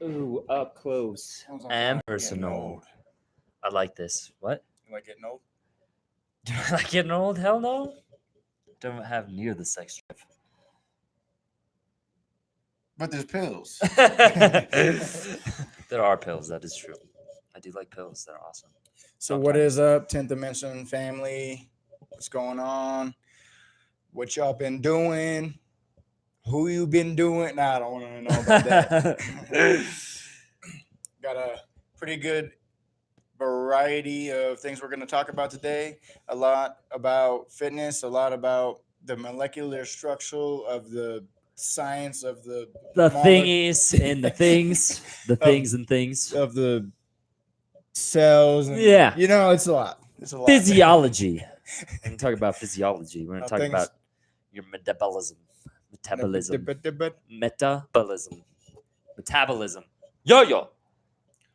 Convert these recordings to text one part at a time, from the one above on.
Ooh, up close Sounds like and I'm getting personal. old. I like this. What? You like getting old? Do I like getting old? Hell no. Don't have near the sex But there's pills. drive. There are pills. That is true. I do like pills. They're awesome. So what is up, 10th Dimension family? What's going on? What y'all been doing? Who you been doing? Nah, I don't want to know about that. Got a pretty good variety of things we're going to talk about today. A lot about fitness, a lot about the molecular structure of the science of the The mole- thingies and the things, the Of- things and things. of the cells. And, Yeah. it's a lot. It's a lot. Physiology. We're going to talk about physiology. We're going to talk Things- about your metabolism. Metabolism. But Metabolism. Yo.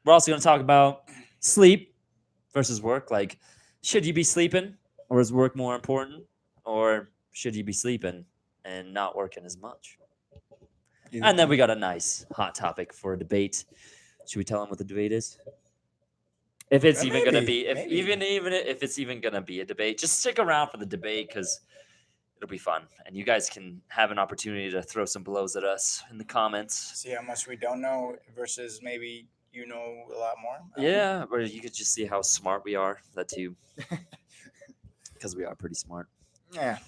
We're also going to talk about sleep versus work. Like, should you be sleeping or is work more important? Or should you be sleeping and not working as much? And then we got a nice hot topic for a debate. Should we tell them what the debate is? If it's even gonna Maybe, be, if maybe. even if it's even gonna be a debate, just stick around for the debate because it'll be fun, and you guys can have an opportunity to throw some blows at us in the comments. See how much we don't know versus maybe you know a lot more. I don't know. Yeah, or you could just see how smart we are. That too, because we are pretty smart. Yeah.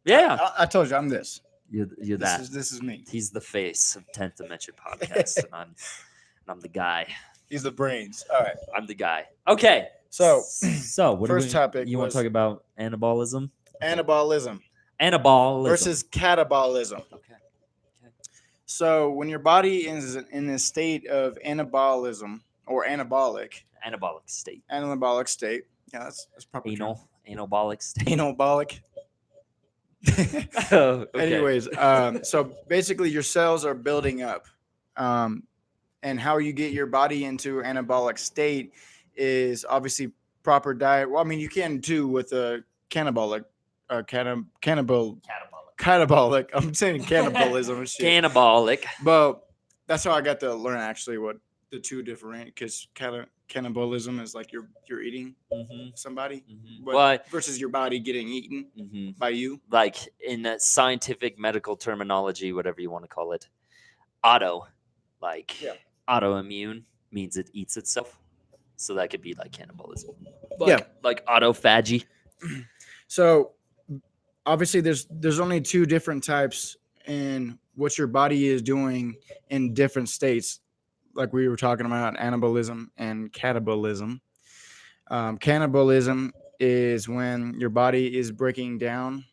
Yeah. I told you I'm this. You're This that. is me. He's the face of 10th Dimension podcast, and I'm the guy. He's the brains. All right. I'm the guy. Okay. So, What first topic you want was- to talk about? Anabolism. Anabolism Anabolism versus catabolism. Okay. So when your body is in a state of anabolism or Anabolic state. anabolic state. Yeah, that's proper. term. Anabolic state. Anabolic. Oh, okay. Anyways, so basically your cells are building up, and how you get your body into anabolic state is obviously proper diet. Well, I mean, you can too with a catabolic, catabolic. I'm saying cannibalism and shit. Cannibalic. But that's how I got to learn actually what the two different, because cannibalism is like you're eating Mm-hmm. somebody, Mm-hmm. but versus your body getting eaten Mm-hmm. by you. Like in that scientific medical terminology, whatever you want to call it, auto, like Yeah. autoimmune means it eats itself. So that could be like cannibalism. Yeah. Like autophagy. So obviously there's only two different types in what your body is doing in different states, like we were talking about anabolism and catabolism. Cannibalism is when your body is breaking down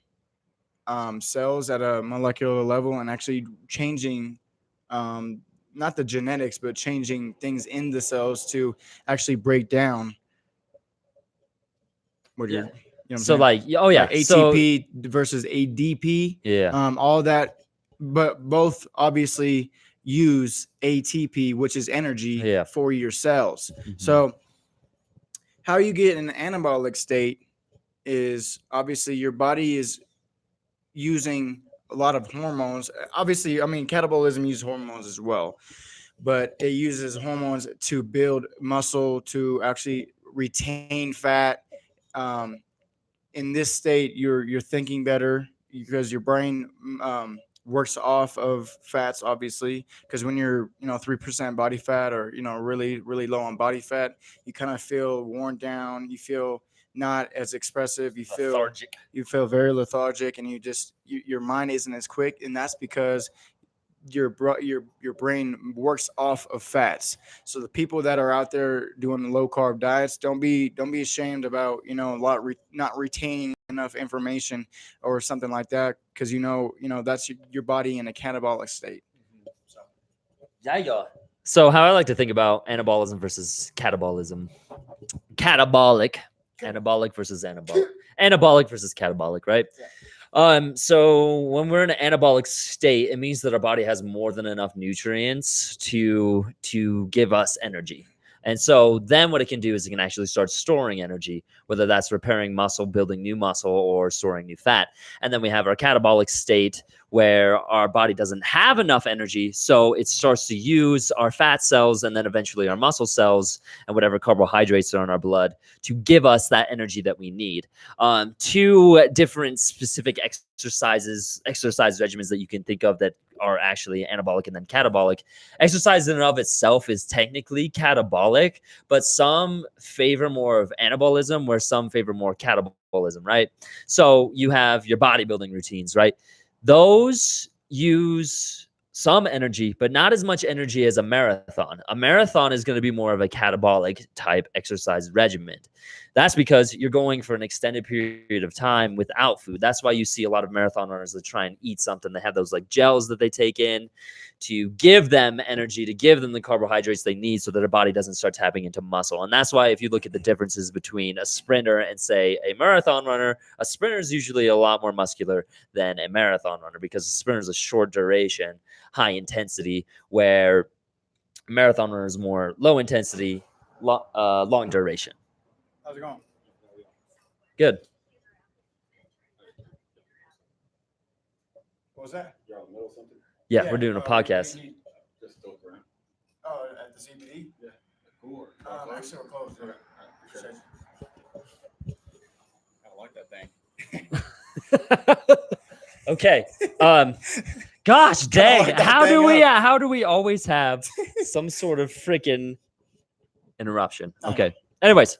cells at a molecular level and actually changing not the genetics, but changing things in the cells to actually break down what Yeah. you're, you know what I'm So saying? like, oh yeah, Like so ATP versus ADP, yeah, all that, but both obviously use ATP, which is energy Yeah. for your cells. Mhm. So how you get in an anabolic state is obviously your body is using a lot of hormones. Obviously, I mean, catabolism uses hormones as well, but it uses hormones to build muscle, to actually retain fat. Um, in this state, you're thinking better because your brain works off of fats, obviously. Because when you're 3% body fat, or really low on body fat, you kind of feel worn down. You feel not as expressive. You feel lethargic. you feel very lethargic, and your mind isn't as quick, and that's because your brain works off of fats. So the people that are out there doing low carb diets, don't be ashamed about not retaining enough information or something like that, because that's your body in a catabolic state. Yeah. So how I like to think about anabolism versus catabolism. Anabolic versus anabolic. Anabolic versus catabolic, right? So when we're in an anabolic state, it means that our body has more than enough nutrients to give us energy. And so then what it can do is it can actually start storing energy, whether that's repairing muscle, building new muscle, or storing new fat. And then we have our catabolic state where our body doesn't have enough energy. So it starts to use our fat cells and then eventually our muscle cells and whatever carbohydrates are in our blood to give us that energy that we need. Two different specific exercise regimens that you can think of that are actually anabolic and then catabolic. Exercise in and of itself is technically catabolic, but some favor more of anabolism, where some favor more catabolism, right? So you have your bodybuilding routines, right? Those use some energy, but not as much energy as a marathon. A marathon is going to be more of a catabolic type exercise regimen. That's because you're going for an extended period of time without food. That's why you see a lot of marathon runners that try and eat something. They have those like gels that they take in to give them energy, to give them the carbohydrates they need so that their body doesn't start tapping into muscle. And that's why if you look at the differences between a sprinter and say a marathon runner, a sprinter is usually a lot more muscular than a marathon runner because a sprinter is a short duration, high intensity, where a marathon runner is more low intensity, long duration. How's it going? Good. What was that? You're on the middle of something? Yeah, we're doing a podcast. Just dope, right? Oh, at the CBD? Yeah. Cool. Actually, we're closed. Okay. Appreciate it. I like that thing. Okay. Gosh dang. that How thing do we always have some sort of freaking interruption? Okay. Anyways,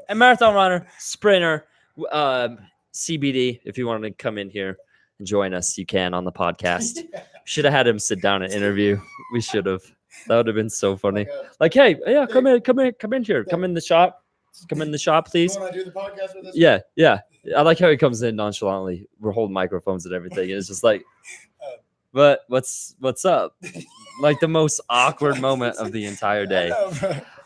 a marathon runner, sprinter, CBD. If you want to come in here and join us, you can on the podcast. Should have had him sit down and interview. We should have. That would have been so funny. Like, hey, yeah, come in here. Come in the shop. Come in the shop, please. You want to do the podcast with us? Yeah. I like how he comes in nonchalantly. We're holding microphones and everything. And it's just like, but what's up? Like the most awkward moment of the entire day.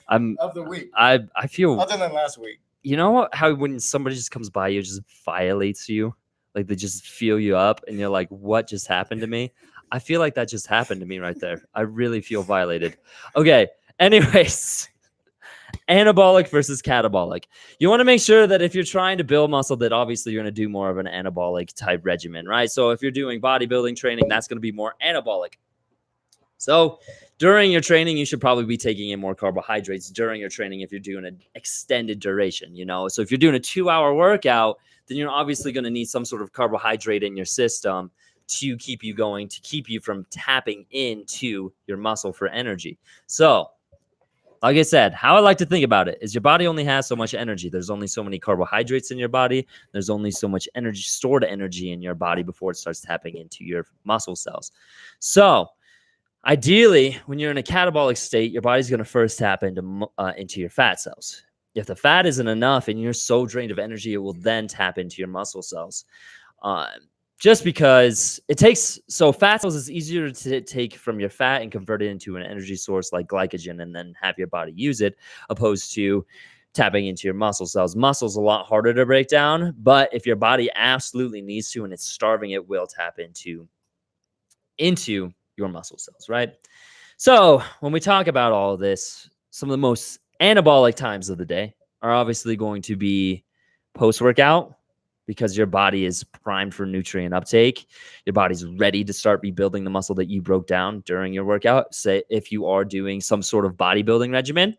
Of the week. I feel, Other than last week. you know what, how when somebody just comes by you, just violates you, like they just feel you up and you're like, what just happened to me? I feel like that just happened to me right there. I really feel violated. Okay. Anyways, anabolic versus catabolic. You want to make sure that if you're trying to build muscle, that obviously you're going to do more of an anabolic type regimen, right? So if you're doing bodybuilding training, that's going to be more anabolic. So during your training, you should probably be taking in more carbohydrates during your training if you're doing an extended duration, you know? So if you're doing a 2-hour workout, then you're obviously going to need some sort of carbohydrate in your system to keep you going, to keep you from tapping into your muscle for energy. So like I said, how I like to think about it is your body only has so much energy. There's only so many carbohydrates in your body. There's only so much energy, stored energy in your body before it starts tapping into your muscle cells. So ideally, when you're in a catabolic state, your body's going to first tap into your fat cells. If the fat isn't enough and you're so drained of energy, it will then tap into your muscle cells. Just because it takes, so fat cells is easier to take from your fat and convert it into an energy source like glycogen and then have your body use it, opposed to tapping into your muscle cells. Muscle's a lot harder to break down, but if your body absolutely needs to and it's starving, it will tap into your muscle cells, right? So when we talk about all of this, some of the most anabolic times of the day are obviously going to be post-workout, because your body is primed for nutrient uptake. Your body's ready to start rebuilding the muscle that you broke down during your workout, say if you are doing some sort of bodybuilding regimen.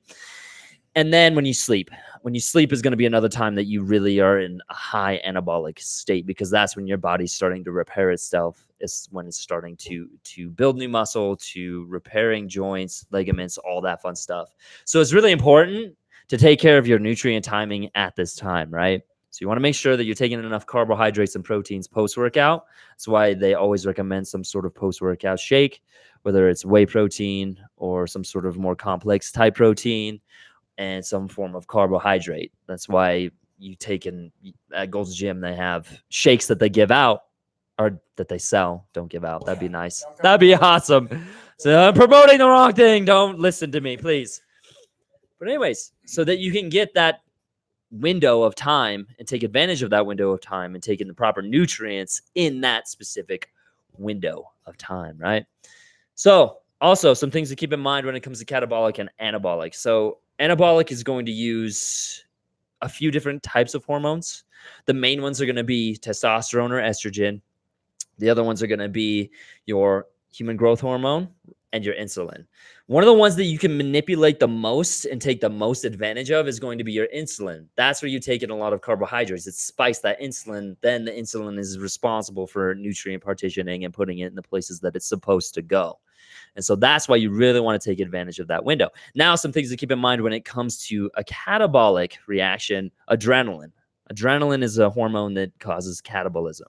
And then when you sleep is going to be another time that you really are in a high anabolic state, because that's when your body's starting to repair itself. It's when it's starting to build new muscle, to repairing joints, ligaments, all that fun stuff. So it's really important to take care of your nutrient timing at this time, right? So you want to make sure that you're taking enough carbohydrates and proteins post-workout. That's why they always recommend some sort of post-workout shake, whether it's whey protein or some sort of more complex type protein and some form of carbohydrate. That's why you take in at Gold's Gym, they have shakes that they give out or that they sell. Don't give out. That'd be nice. That'd be awesome. So I'm promoting the wrong thing. Don't listen to me, please. But anyways, so that you can get that window of time and take advantage of that window of time and take in the proper nutrients in that specific window of time, right? So Also, some things to keep in mind when it comes to catabolic and anabolic. So, anabolic is going to use a few different types of hormones. The main ones are going to be testosterone or estrogen. The other ones are going to be your human growth hormone and your insulin. One of the ones that you can manipulate the most and take the most advantage of is going to be your insulin. That's where you take in a lot of carbohydrates. It's spice that insulin. Then the insulin is responsible for nutrient partitioning and putting it in the places that it's supposed to go. And so that's why you really want to take advantage of that window. Now, some things to keep in mind when it comes to a catabolic reaction: adrenaline. Adrenaline is a hormone that causes catabolism.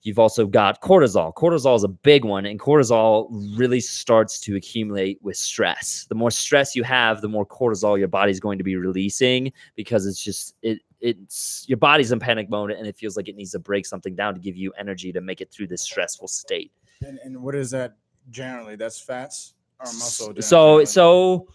You've also got cortisol. Cortisol is a big one, and cortisol really starts to accumulate with stress. The more stress you have, the more cortisol your body's going to be releasing, because it's your body's in panic mode and it feels like it needs to break something down to give you energy to make it through this stressful state. And what is that generally? That's fats or muscle? So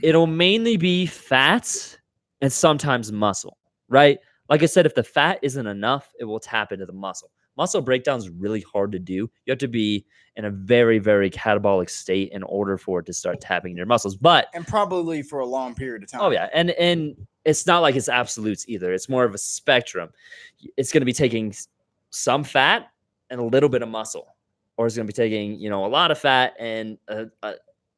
it'll mainly be fats and sometimes muscle, right? Like I said, if the fat isn't enough, it will tap into the muscle. Muscle breakdown is really hard to do. You have to be in a very, very catabolic state in order for it to start tapping your muscles. And probably for a long period of time. Oh yeah, and it's not like it's absolutes either. It's more of a spectrum. It's going to be taking some fat and a little bit of muscle, or it's going to be taking a lot of fat and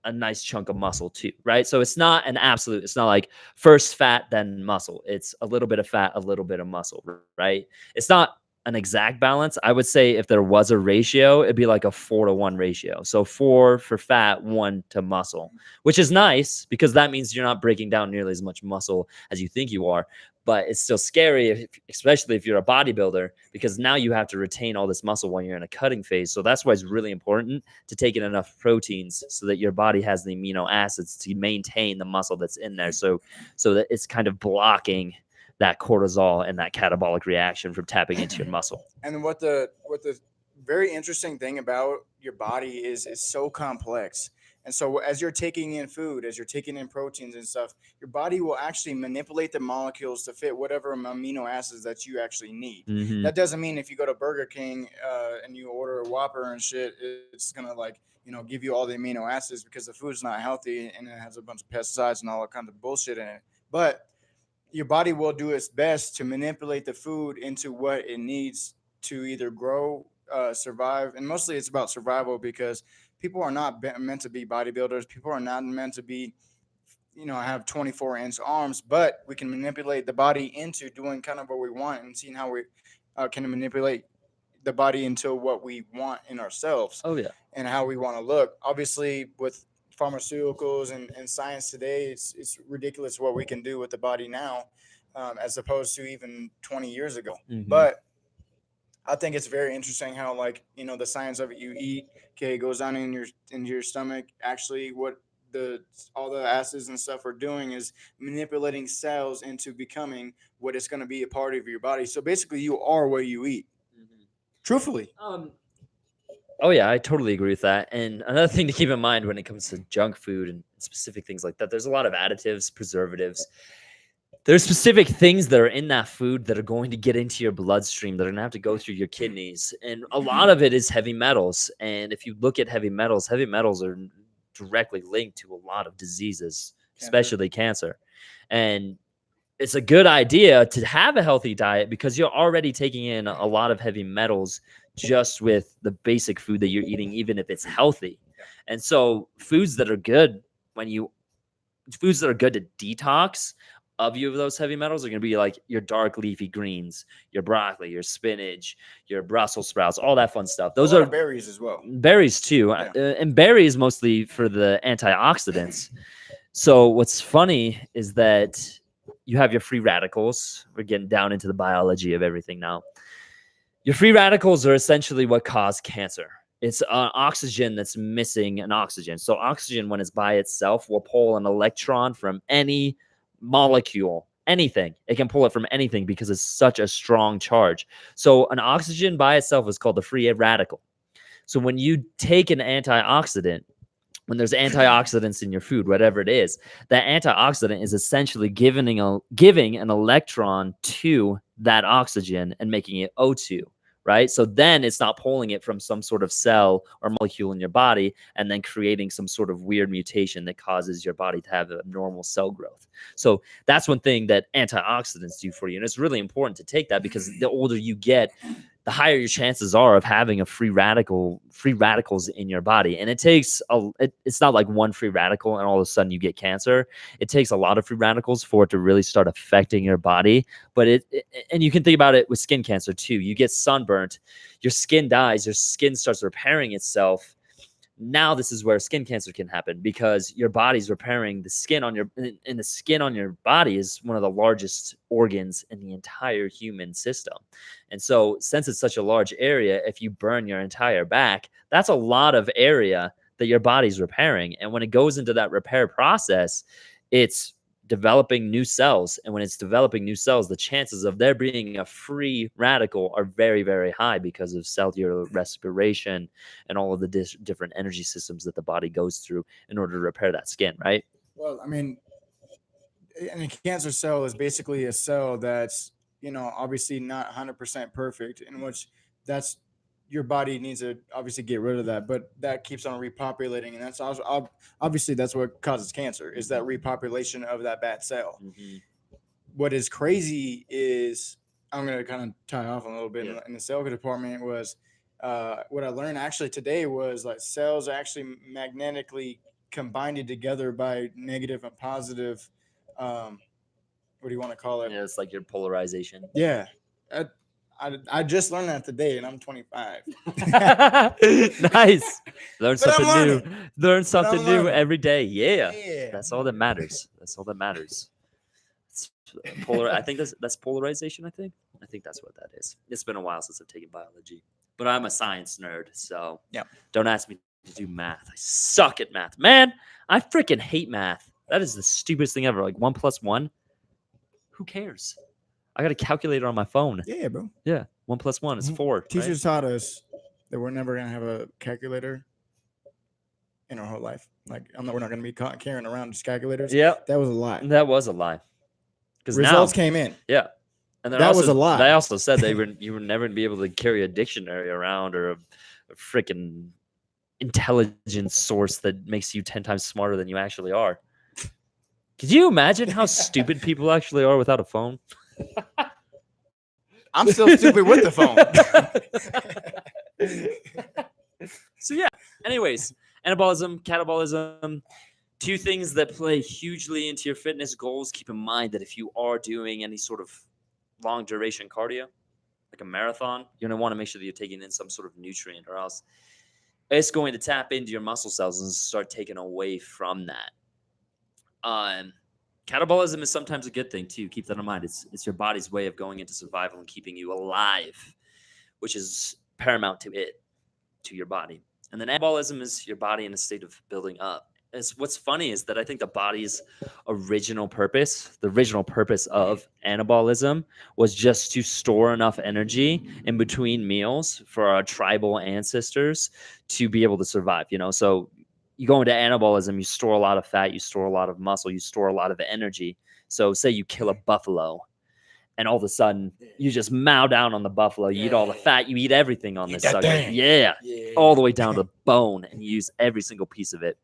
a nice chunk of muscle too, right? So it's not an absolute. It's not like first fat then muscle. It's a little bit of fat, a little bit of muscle, right? It's not an exact balance. I would say if there was a ratio, it'd be like a 4-to-1 ratio. So 4 for fat, 1 to muscle, which is nice because that means you're not breaking down nearly as much muscle as you think you are. But it's still scary, especially if you're a bodybuilder, because now you have to retain all this muscle while you're in a cutting phase. So that's why it's really important to take in enough proteins so that your body has the amino acids to maintain the muscle that's in there. So that it's kind of blocking that cortisol and that catabolic reaction from tapping into your muscle. And what the very interesting thing about your body is it's so complex. And so as you're taking in food, as you're taking in proteins and stuff, your body will actually manipulate the molecules to fit whatever amino acids that you actually need. Mm-hmm. That doesn't mean if you go to Burger King and you order a Whopper and shit, it's going to give you all the amino acids, because the food's not healthy and it has a bunch of pesticides and all that kind of bullshit in it. But your body will do its best to manipulate the food into what it needs to either grow, survive. And mostly it's about survival, because people are not meant to be bodybuilders. People are not meant to be, have 24-inch arms, but we can manipulate the body into doing kind of what we want and seeing how we can manipulate the body into what we want in ourselves. Oh, yeah. And how we want to look. Obviously, with pharmaceuticals and science today, it's ridiculous what we can do with the body now, as opposed to even 20 years ago. Mm-hmm. But I think it's very interesting how, the science of it, you eat, okay, it goes down in your stomach. Actually, what all the acids and stuff are doing is manipulating cells into becoming what is going to be a part of your body. So basically, you are what you eat. Mm-hmm. Truthfully. Oh yeah, I totally agree with that. And another thing to keep in mind when it comes to junk food and specific things like that, there's a lot of additives, preservatives. There's specific things that are in that food that are going to get into your bloodstream, that are going to have to go through your kidneys. And a lot of it is heavy metals. And if you look at heavy metals are directly linked to a lot of diseases, especially cancer. And it's a good idea to have a healthy diet, because you're already taking in a lot of heavy metals just with the basic food that you're eating, even if it's healthy. And so foods that are good to detox of you of those heavy metals are going to be like your dark leafy greens, your broccoli, your spinach, your Brussels sprouts, all that fun stuff. Those are berries as well. Berries too. Yeah. And berries mostly for the antioxidants. So what's funny is that you have your free radicals. We're getting down into the biology of everything now. Your free radicals are essentially what cause cancer. It's oxygen that's missing an oxygen. So oxygen, when it's by itself, will pull an electron from any molecule, anything. It can pull it from anything because it's such a strong charge. So an oxygen by itself is called the free radical. So when you take an antioxidant, when there's antioxidants in your food, whatever it is, that antioxidant is essentially giving an electron to that oxygen and making it O2, right? So then it's not pulling it from some sort of cell or molecule in your body and then creating some sort of weird mutation that causes your body to have a normal cell growth. So that's one thing that antioxidants do for you. And it's really important to take that because the older you get, the higher your chances are of having a free radicals in your body. And it takes it's not like one free radical and all of a sudden you get cancer. It takes a lot of free radicals for it to really start affecting your body. But and you can think about it with skin cancer too. You get sunburnt, your skin dies, your skin starts repairing itself. Now this is where skin cancer can happen because your body's repairing the skin on your and the skin on your body is one of the largest organs in the entire human system. And so since it's such a large area, if you burn your entire back, that's a lot of area that your body's repairing. And when it goes into that repair process, it's developing new cells. And when it's developing new cells, the chances of there being a free radical are very, very high because of cellular respiration and all of the different energy systems that the body goes through in order to repair that skin, right? Well, I mean, and a cancer cell is basically a cell that's, obviously not 100% perfect, in which that's your body needs to obviously get rid of that, but that keeps on repopulating, and that's also, obviously that's what causes cancer, is that repopulation of that bad cell. Mm-hmm. What is crazy is, I'm going to kind of tie off a little bit Yeah. in the cell department, was what I learned actually today was like cells are actually magnetically combined together by negative and positive, what do you want to call it? Yeah, it's like your polarization. Yeah. I just learned that today, and I'm 25. Nice. Learn But I'm something new. learning. Learn something new learning. every day. Yeah. Yeah. That's all that matters. That's all that matters. It's I think that's polarization, I think that's what that is. It's been a while since I've taken biology. But I'm a science nerd, so Yep. don't ask me to do math. I suck at math. Man, I freaking hate math. That is the stupidest thing ever. Like 1 + 1. Who cares? I got a calculator on my phone. Yeah, bro. Yeah. 1 + 1 is 4. Right? Teachers taught us that we're never gonna have a calculator in our whole life. Like, we're not gonna be carrying around just calculators. Yep. That was a lie. That was a lie. Because Results now, came in. yeah. And then That also, was a lie. They also said you were never gonna be able to carry a dictionary around or a freaking intelligence source that makes you 10 times smarter than you actually are. Could you imagine how stupid people actually are without a phone? I'm still stupid with the phone. So yeah. Anyways, anabolism, catabolism, two things that play hugely into your fitness goals. Keep in mind that if you are doing any sort of long duration cardio, like a marathon, you're gonna want to make sure that you're taking in some sort of nutrient, or else it's going to tap into your muscle cells and start taking away from that. Catabolism is sometimes a good thing too. Keep that in mind. It's your body's way of going into survival and keeping you alive, which is paramount to your body. And then anabolism is your body in a state of building up. What's funny is that I think the body's original purpose of anabolism was just to store enough energy in between meals for our tribal ancestors to be able to survive, So you go into anabolism, you store a lot of fat, you store a lot of muscle, you store a lot of energy. So say you kill a buffalo and all of a sudden you just mow down on the buffalo, you eat all the fat, you eat everything on this sucker. Yeah, all the way down to the bone, and you use every single piece of it.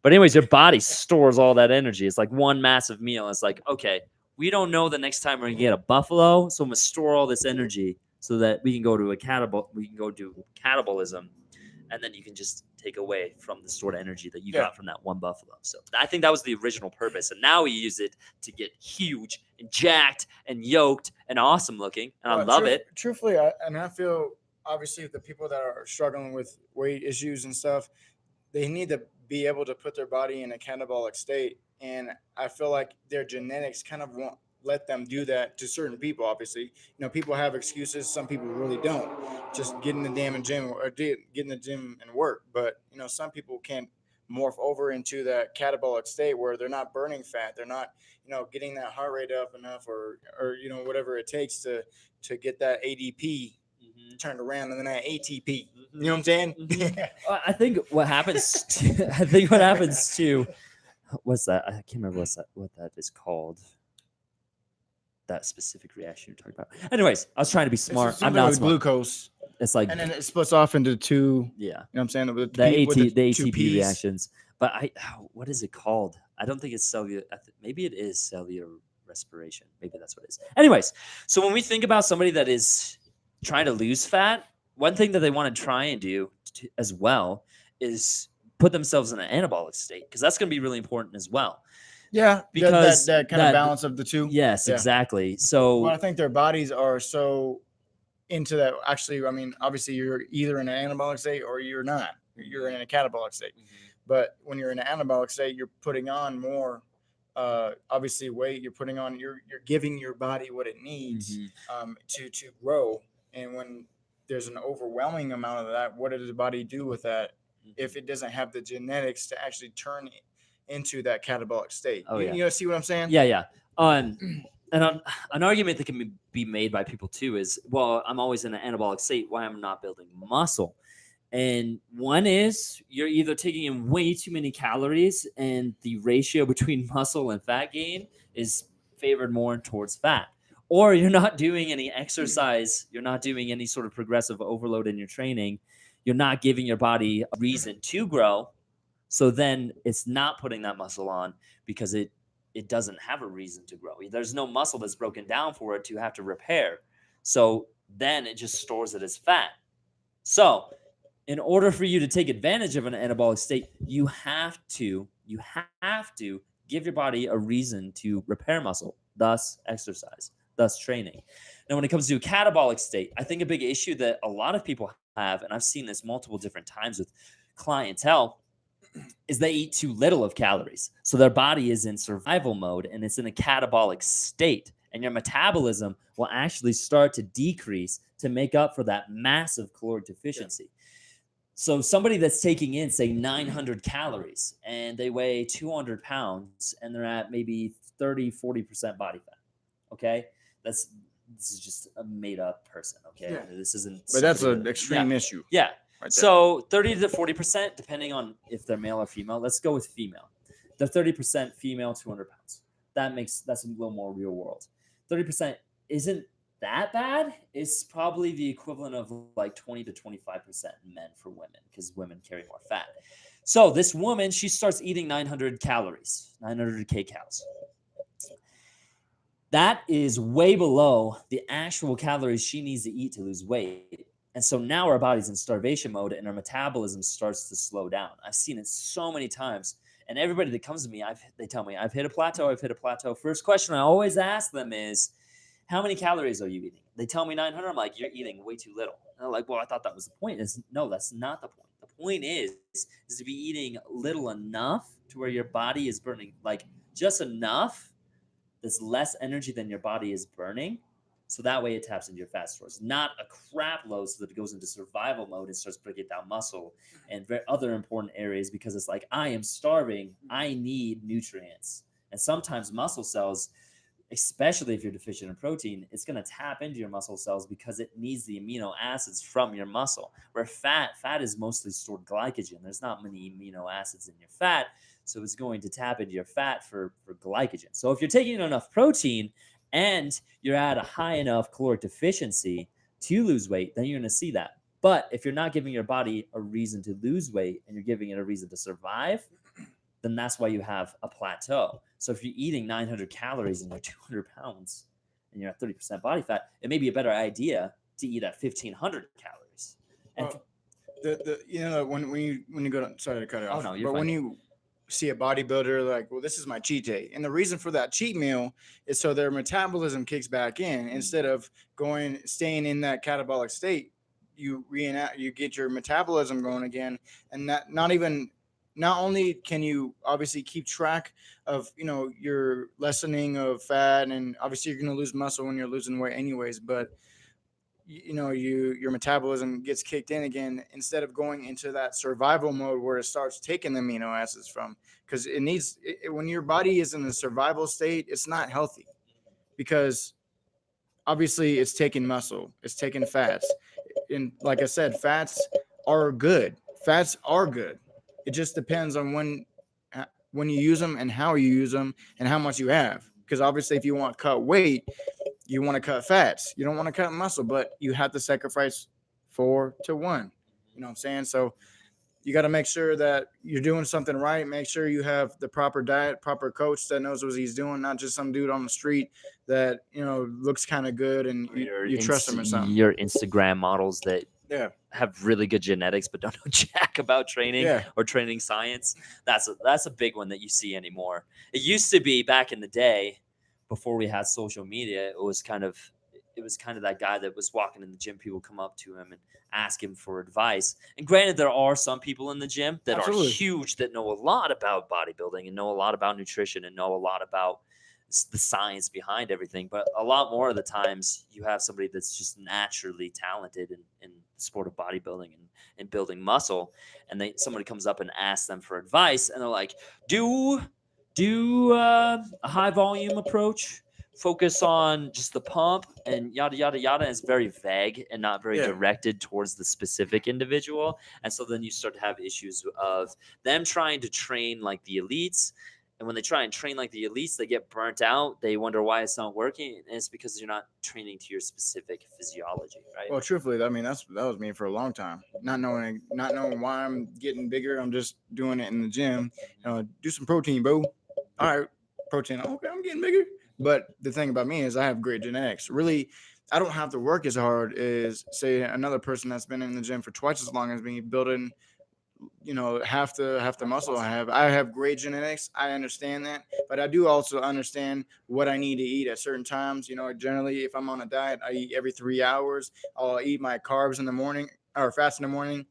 But anyways, your body stores all that energy. It's like one massive meal. It's like, okay, we don't know the next time we're gonna get a buffalo, so I'm gonna store all this energy so that we can go do catabolism, and then you can just take away from the stored energy that you got from that one buffalo. So I think that was the original purpose, and now we use it to get huge and jacked and yoked and awesome looking, and I love it. Truthfully, I feel obviously the people that are struggling with weight issues and stuff, they need to be able to put their body in a catabolic state, and I feel like their genetics kind of won't let them do that to certain people. Obviously, people have excuses. Some people really don't. Just get in the damn gym or get in the gym and work. But some people can't morph over into that catabolic state where they're not burning fat. They're not getting that heart rate up enough, or whatever it takes to get that ADP turned around and then that ATP. You know what I'm saying? I think what happens to what's that? I can't remember what that is called. That specific reaction you're talking about. Anyways, I was trying to be smart. I'm not smart. Glucose. It's like And then it splits off into two. yeah, You know what I'm saying? With the P- with the two ATP Ps. reactions. But what is it called? I don't think it's cellular. Maybe it is cellular respiration. Maybe that's what it is. Anyways, so when we think about somebody that is trying to lose fat, one thing that they want to try and do as well is put themselves in an anabolic state, because that's going to be really important as well. Yeah, Because that kind of balance of the two. Yes, Yeah. exactly. But So I think their bodies are so into that. Actually, I mean, obviously, you're either in an anabolic state or you're not. You're in a catabolic state. But when you're in an anabolic state, you're putting on more, obviously, weight. You're putting on. You're giving your body what it needs to grow. And when there's an overwhelming amount of that, what does the body do with that if it doesn't have the genetics to actually turn it into that catabolic state? Oh, yeah. You know, see what I'm saying? yeah. And an argument that can be made by people too is, well, I'm always in an anabolic state. Why am I not building muscle? And one is you're either taking in way too many calories, and the ratio between muscle and fat gain is favored more towards fat, or you're not doing any exercise, you're not doing any sort of progressive overload in your training, you're not giving your body a reason to grow, so then it's not putting that muscle on because it doesn't have a reason to grow. There's no muscle that's broken down for it to have to repair, so then it just stores it as fat. So in order for you to take advantage of an anabolic state, you have to give your body a reason to repair muscle, thus exercise, thus training. Now, when it comes to a catabolic state, I think a big issue that a lot of people have, and I've seen this multiple different times with clientele, is they eat too little of calories. So their body is in survival mode and it's in a catabolic state. And your metabolism will actually start to decrease to make up for that massive caloric deficiency. So somebody that's taking in, say, 900 calories and they weigh 200 pounds and they're at maybe 30, 40% body fat. Okay. This is just a made up person. Okay. Yeah. This isn't. But that's somebody an that- extreme issue. Yeah. Right there. So 30 to 40%, depending on if they're male or female. Let's go with female. They're 30% female, 200 pounds. That's a little more real world. 30% isn't that bad. It's probably the equivalent of like 20 to 25% men for women, because women carry more fat. So this woman, she starts eating 900 calories, 900 kcals. That is way below the actual calories she needs to eat to lose weight. And so now our body's in starvation mode and our metabolism starts to slow down. I've seen it so many times. And everybody that comes to me, they tell me, I've hit a plateau. First question I always ask them is, how many calories are you eating? They tell me 900. I'm like, you're eating way too little. And they're like, well, I thought that was the point. No, that's not the point. The point is to be eating little enough to where your body is burning, like just enough that's less energy than your body is burning. So that way it taps into your fat stores, not a crap load so that it goes into survival mode and starts breaking down muscle and other important areas, because it's like, I am starving. I need nutrients. And sometimes muscle cells, especially if you're deficient in protein, it's going to tap into your muscle cells because it needs the amino acids from your muscle. Where fat is mostly stored glycogen. There's not many amino acids in your fat, so it's going to tap into your fat for glycogen. So if you're taking enough protein and you're at a high enough caloric deficiency to lose weight, then you're going to see that. But if you're not giving your body a reason to lose weight and you're giving it a reason to survive, then that's why you have a plateau. So if you're eating 900 calories and you're 200 pounds and you're at 30% body fat, it may be a better idea to eat at 1,500 calories. And When you go to, sorry to cut it off. no, you're but fine. when you see a bodybuilder, like, well, this is my cheat day, and the reason for that cheat meal is so their metabolism kicks back in. Instead of staying in that catabolic state, you get your metabolism going again, and not only can you obviously keep track of your lessening of fat, and obviously you're going to lose muscle when you're losing weight anyways, but your metabolism gets kicked in again instead of going into that survival mode where it starts taking the amino acids from, because when your body is in a survival state, it's not healthy, because obviously it's taking muscle, it's taking fats, and like I said, fats are good. It just depends on when you use them and how you use them and how much you have, because obviously if you want to cut weight, you want to cut fats. You don't want to cut muscle, but you have to sacrifice 4-1. You know what I'm saying? So you got to make sure that you're doing something right. Make sure you have the proper diet, proper coach that knows what he's doing, not just some dude on the street that, looks kind of good and you trust him or something. Your Instagram models that Yeah. have really good genetics but don't know jack about training Yeah. or training science. That's a big one that you see anymore. It used to be back in the day before we had social media. It was kind of that guy that was walking in the gym. People come up to him and ask him for advice. And granted, there are some people in the gym that Absolutely. are huge that know a lot about bodybuilding and know a lot about nutrition and know a lot about the science behind everything. But a lot more of the times you have somebody that's just naturally talented in the sport of bodybuilding and building muscle, and somebody comes up and asks them for advice, and they're like, do a high volume approach, focus on just the pump and yada yada yada. And it's very vague and not very Yeah. directed towards the specific individual. And so then you start to have issues of them trying to train like the elites. And when they try and train like the elites, they get burnt out. They wonder why it's not working. And it's because you're not training to your specific physiology, right? Well, truthfully, I mean, that was me for a long time. Not knowing why I'm getting bigger. I'm just doing it in the gym. Do some protein, bro. All right, protein. Okay, I'm getting bigger. But the thing about me is I have great genetics. Really, I don't have to work as hard as, say, another person that's been in the gym for twice as long as me, building, half the muscle I have. I have great genetics. I understand that. But I do also understand what I need to eat at certain times. Generally, if I'm on a diet, I eat every 3 hours. I'll eat my carbs in the morning or fast in the morning,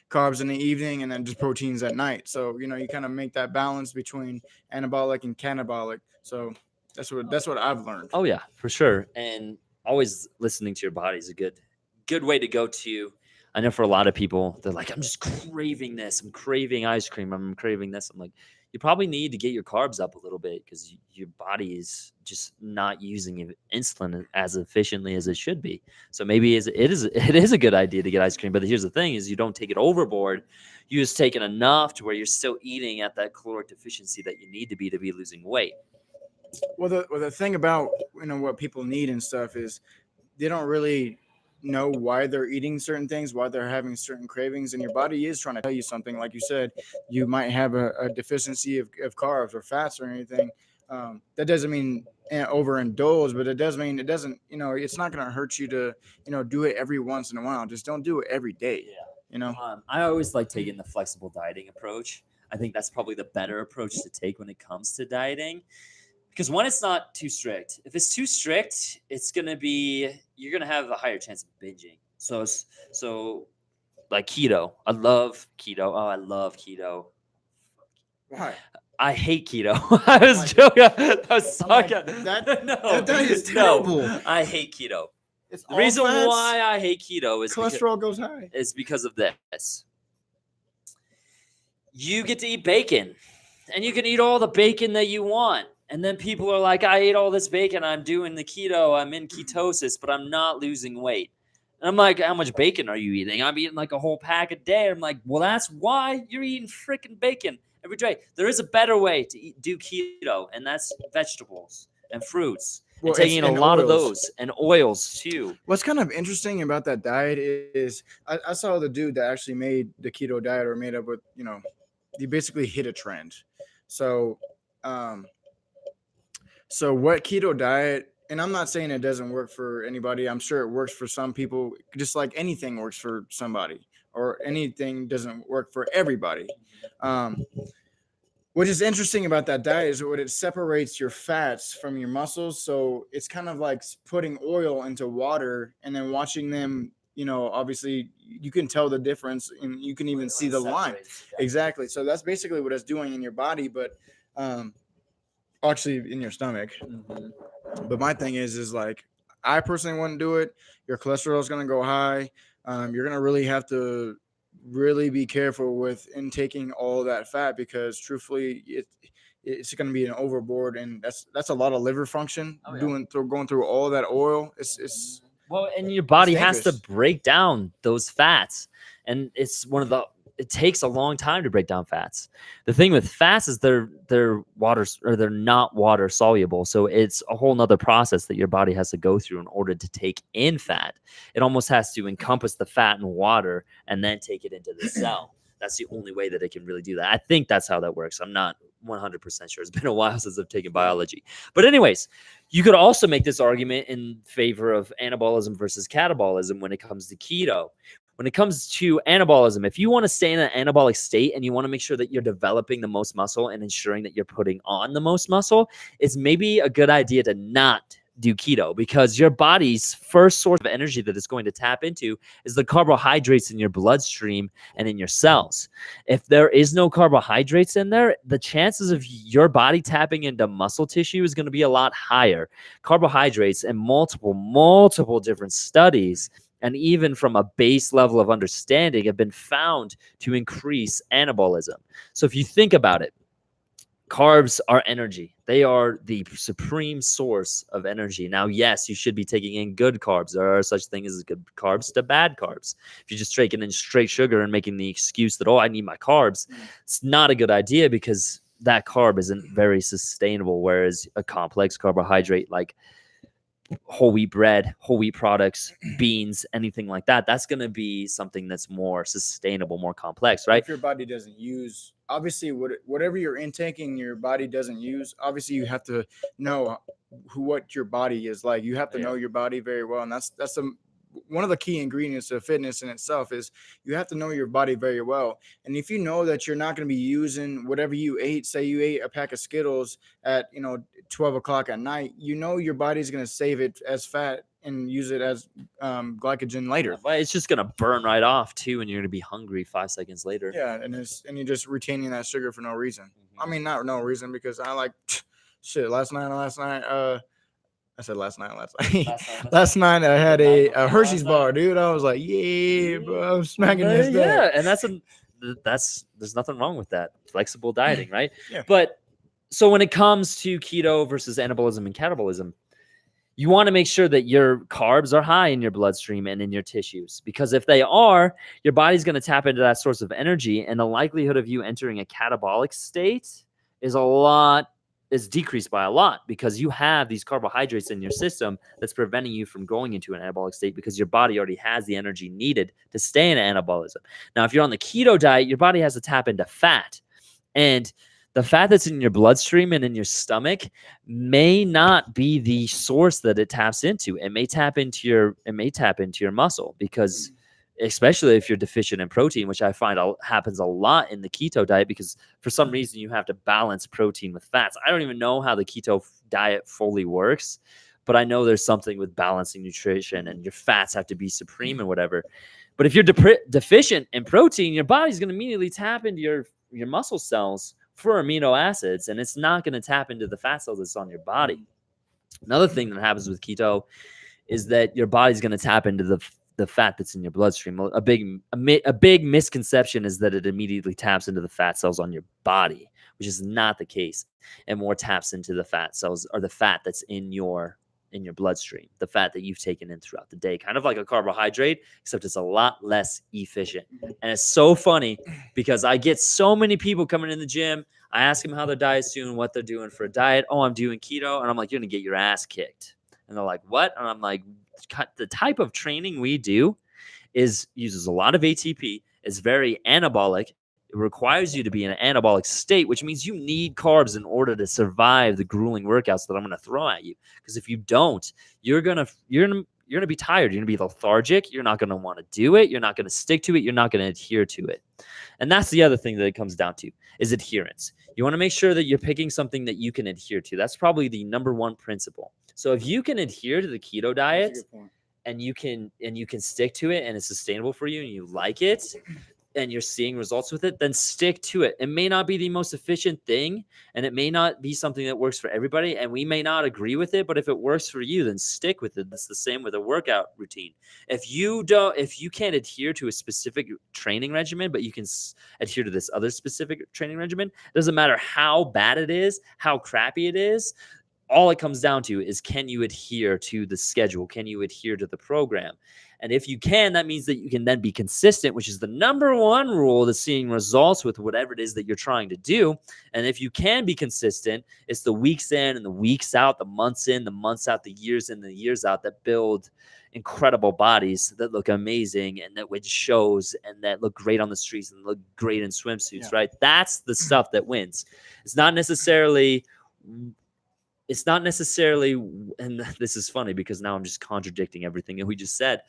carbs in the evening, and then just proteins at night. So, you kind of make that balance between anabolic and catabolic. So that's what I've learned. Oh yeah, for sure. And always listening to your body is a good way to go to. I know for a lot of people, they're like, I'm just craving this. I'm craving ice cream. I'm craving this. I'm like, you probably need to get your carbs up a little bit because your body is just not using insulin as efficiently as it should be. So maybe it is a good idea to get ice cream. But here's the thing: is you don't take it overboard. You just take it enough to where you're still eating at that caloric deficiency that you need to be losing weight. Well, the thing about what people need and stuff is they don't really know why they're eating certain things, why they're having certain cravings, and your body is trying to tell you something. Like you said, you might have a deficiency of carbs or fats or anything. That doesn't mean overindulge, but it does mean it doesn't. It's not going to hurt you to do it every once in a while. Just don't do it every day. Yeah. I always like taking the flexible dieting approach. I think that's probably the better approach to take when it comes to dieting. Because one, it's not too strict. If it's too strict, you're gonna have a higher chance of binging. So like keto. I love keto. Oh, I love keto. Why? I hate keto. I was joking. I was talking. That is terrible. No, I hate keto. It's The reason why I hate keto is cholesterol goes high. Is because of this. You get to eat bacon, and you can eat all the bacon that you want. And then people are like, I ate all this bacon. I'm doing the keto. I'm in ketosis, but I'm not losing weight. And I'm like, how much bacon are you eating? I'm eating like a whole pack a day. I'm like, well, that's why you're eating freaking bacon every day. There is a better way to do keto, and that's vegetables and fruits. Well, and taking a lot of those and oils too. What's kind of interesting about that diet is I saw the dude that actually made the keto diet or made up with, he basically hit a trend. So, so what keto diet, and I'm not saying it doesn't work for anybody. I'm sure it works for some people, just like anything works for somebody, or anything doesn't work for everybody. What is interesting about that diet is what it separates your fats from your muscles. So it's kind of like putting oil into water and then watching them, obviously you can tell the difference and you can even see the line. Exactly. So that's basically what it's doing in your body, but actually in your stomach. Mm-hmm. But my thing is like, I personally wouldn't do it. Your cholesterol is going to go high. You're going to really have to really be careful with intaking all that fat because truthfully it's going to be an overboard, and that's a lot of liver function. Going through all that oil. It's well, and your body has to break down those fats, and it's one of the it takes a long time to break down fats. The thing with fats is they're water, or they're not water soluble. So it's a whole nother process that your body has to go through in order to take in fat. It almost has to encompass the fat in water and then take it into the cell. That's the only way that it can really do that. I think that's how that works. I'm not 100% sure. It's been a while since I've taken biology. But anyways, you could also make this argument in favor of anabolism versus catabolism when it comes to keto. When it comes to anabolism, if you want to stay in an anabolic state and you want to make sure that you're developing the most muscle and ensuring that you're putting on the most muscle, it's maybe a good idea to not do keto, because your body's first source of energy that it's going to tap into is the carbohydrates in your bloodstream and in your cells. If there is no carbohydrates in there, the chances of your body tapping into muscle tissue is going to be a lot higher. Carbohydrates, and multiple different studies, and even from a base level of understanding, have been found to increase anabolism. So if you think about it, carbs are energy. They are the supreme source of energy. Now, yes, you should be taking in good carbs. There are such things as good carbs to bad carbs. If you're just taking in straight sugar and making the excuse that, oh, I need my carbs, it's not a good idea, because that carb isn't very sustainable. Whereas a complex carbohydrate like whole wheat bread, whole wheat products, beans, anything like that, that's going to be something that's more sustainable, more complex, right? If your body doesn't use, obviously, whatever you're intaking, your body doesn't use. Obviously, you have to know what your body is like. You have to know your body very well, and that's one of the key ingredients of fitness in itself is you have to know your body very well. And if you know that you're not going to be using whatever you ate, say you ate a pack of Skittles at 12 o'clock at night, your body's going to save it as fat and use it as glycogen later. But it's just gonna burn right off too, and you're gonna be hungry 5 seconds later. Yeah, and you're just retaining that sugar for no reason. I mean, not no reason, because I like shit. Last night. I said last night. Last night I had a Hershey's bar, dude. I was like, yeah, bro, I'm smacking this. Yeah, and that's there's nothing wrong with that. Flexible dieting, right? Yeah. But so when it comes to keto versus anabolism and catabolism, you want to make sure that your carbs are high in your bloodstream and in your tissues, because if they are, your body's going to tap into that source of energy, and the likelihood of you entering a catabolic state is decreased by a lot, because you have these carbohydrates in your system that's preventing you from going into an anabolic state, because your body already has the energy needed to stay in anabolism. Now, if you're on the keto diet, your body has to tap into fat, and the fat that's in your bloodstream and in your stomach may not be the source that it taps into. It may tap into your muscle, because especially if you're deficient in protein, which I find happens a lot in the keto diet, because for some reason you have to balance protein with fats. I don't even know how the keto diet fully works, but I know there's something with balancing nutrition, and your fats have to be supreme and whatever. But if you're deficient in protein, your body's going to immediately tap into your muscle cells for amino acids, and it's not going to tap into the fat cells that's on your body. Another thing that happens with keto is that your body's going to tap into the fat that's in your bloodstream. A big misconception is that it immediately taps into the fat cells on your body, which is not the case. It more taps into the fat cells, or the fat that's in your bloodstream, the fat that you've taken in throughout the day, kind of like a carbohydrate, except it's a lot less efficient. And it's so funny, because I get so many people coming in the gym. I ask them how their diet's doing, what they're doing for a diet. Oh, I'm doing keto. And I'm like, you're going to get your ass kicked. And they're like, what? And I'm like, the type of training we do uses a lot of ATP, is very anabolic. It requires you to be in an anabolic state, which means you need carbs in order to survive the grueling workouts that I'm going to throw at you. Because if you don't, you're gonna be tired. You're gonna be lethargic. You're not gonna want to do it. You're not gonna stick to it. You're not gonna adhere to it. And that's the other thing that it comes down to, is adherence. You want to make sure that you're picking something that you can adhere to. That's probably the number one principle. So if you can adhere to the keto diet, and you can stick to it, and it's sustainable for you, and you like it, and you're seeing results with it, then stick to it. It may not be the most efficient thing, and it may not be something that works for everybody, and we may not agree with it, but if it works for you, then stick with it. It's the same with a workout routine. If you can't adhere to a specific training regimen, but you can adhere to this other specific training regimen, it doesn't matter how bad it is, how crappy it is, all it comes down to is, can you adhere to the schedule? Can you adhere to the program? And if you can, that means that you can then be consistent, which is the number one rule to seeing results with whatever it is that you're trying to do. And if you can be consistent, it's the weeks in and the weeks out, the months in, the months out, the years in, the years out that build incredible bodies that look amazing and that win shows and that look great on the streets and look great in swimsuits, right? That's the stuff that wins. It's not necessarily, and this is funny because now I'm just contradicting everything that we just said.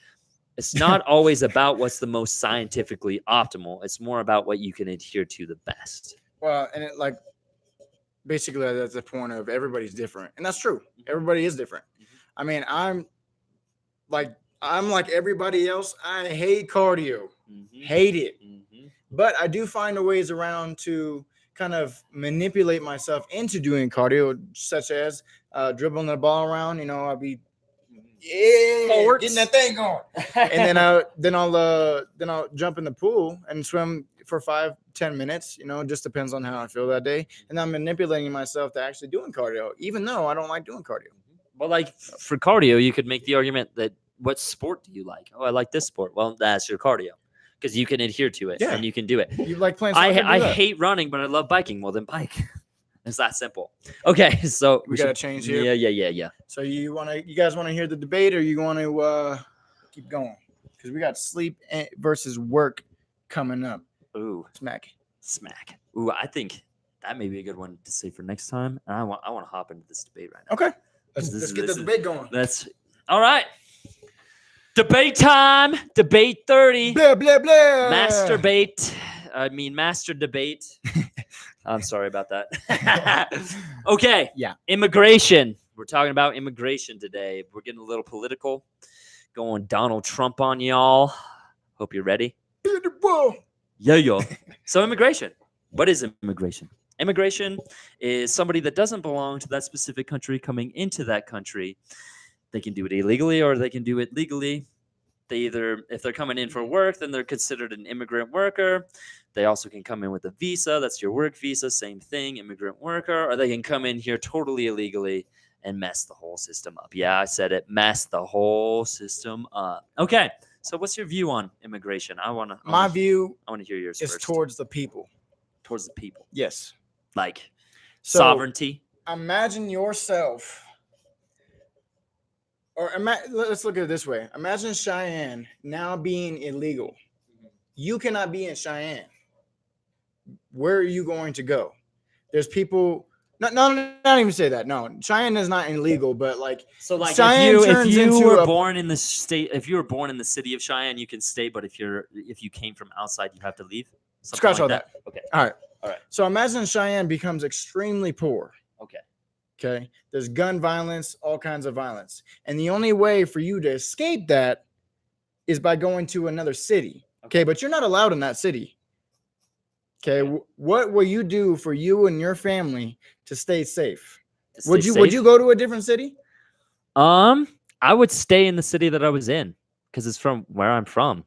It's not always about what's the most scientifically optimal. It's more about what you can adhere to the best. Well, and it like basically that's the point of everybody's different, and that's true. Everybody is different. I mean, I'm like everybody else. I hate cardio, hate it, but I do find a ways around to kind of manipulate myself into doing cardio, such as dribbling the ball around. You know, I'll be Forwards. getting that thing going, and then I'll jump in the pool and swim for 5-10 minutes. You know, it just depends on how I feel that day, and I'm manipulating myself to actually doing cardio, even though I don't like doing cardio. Well, like for cardio, you could make the argument that what sport do you like? Oh, I like this sport. Well, that's your cardio because you can adhere to it and you can do it. You like playing soccer? I hate running, but I love biking. Well, then bike. It's that simple. Okay, so we gotta change here. Yeah. So you guys want to hear the debate, or you want to keep going? Because we got sleep versus work coming up. Ooh, smack. Ooh, I think that may be a good one to say for next time. And I want to hop into this debate right now. Okay, let's get the debate going. That's all right. Debate time. Debate 30. Blah blah blah. Master debate. I'm sorry about that. Okay. Yeah. Immigration. We're talking about immigration today. We're getting a little political. Going Donald Trump on y'all. Hope you're ready. Yeah. So immigration. What is immigration? Immigration is somebody that doesn't belong to that specific country coming into that country. They can do it illegally or they can do it legally. If they're coming in for work, then they're considered an immigrant worker. They also can come in with a visa. That's your work visa. Same thing, immigrant worker. Or they can come in here totally illegally and mess the whole system up. Yeah, I said it. Mess the whole system up. Okay. So what's your view on immigration? My view I want to hear yours is first. towards the people. Towards the people. Yes. Like So, sovereignty. Imagine yourself, or let's look at it this way. Imagine Cheyenne now being illegal. You cannot be in Cheyenne. Where are you going to go? There's people. Not even say that. No, Cheyenne is not illegal, but like So like Cheyenne if turns you into were a- born in the state, if you were born in the city of Cheyenne, you can stay. But if you came from outside, you have to leave. Something Scratch like all that. Okay. All right. All right. So imagine Cheyenne becomes extremely poor. Okay. Okay. There's gun violence, all kinds of violence. And the only way for you to escape that is by going to another city. Okay. But you're not allowed in that city. Okay. What will you do for you and your family to stay safe? Would you go to a different city? I would stay in the city that I was in because it's from where I'm from,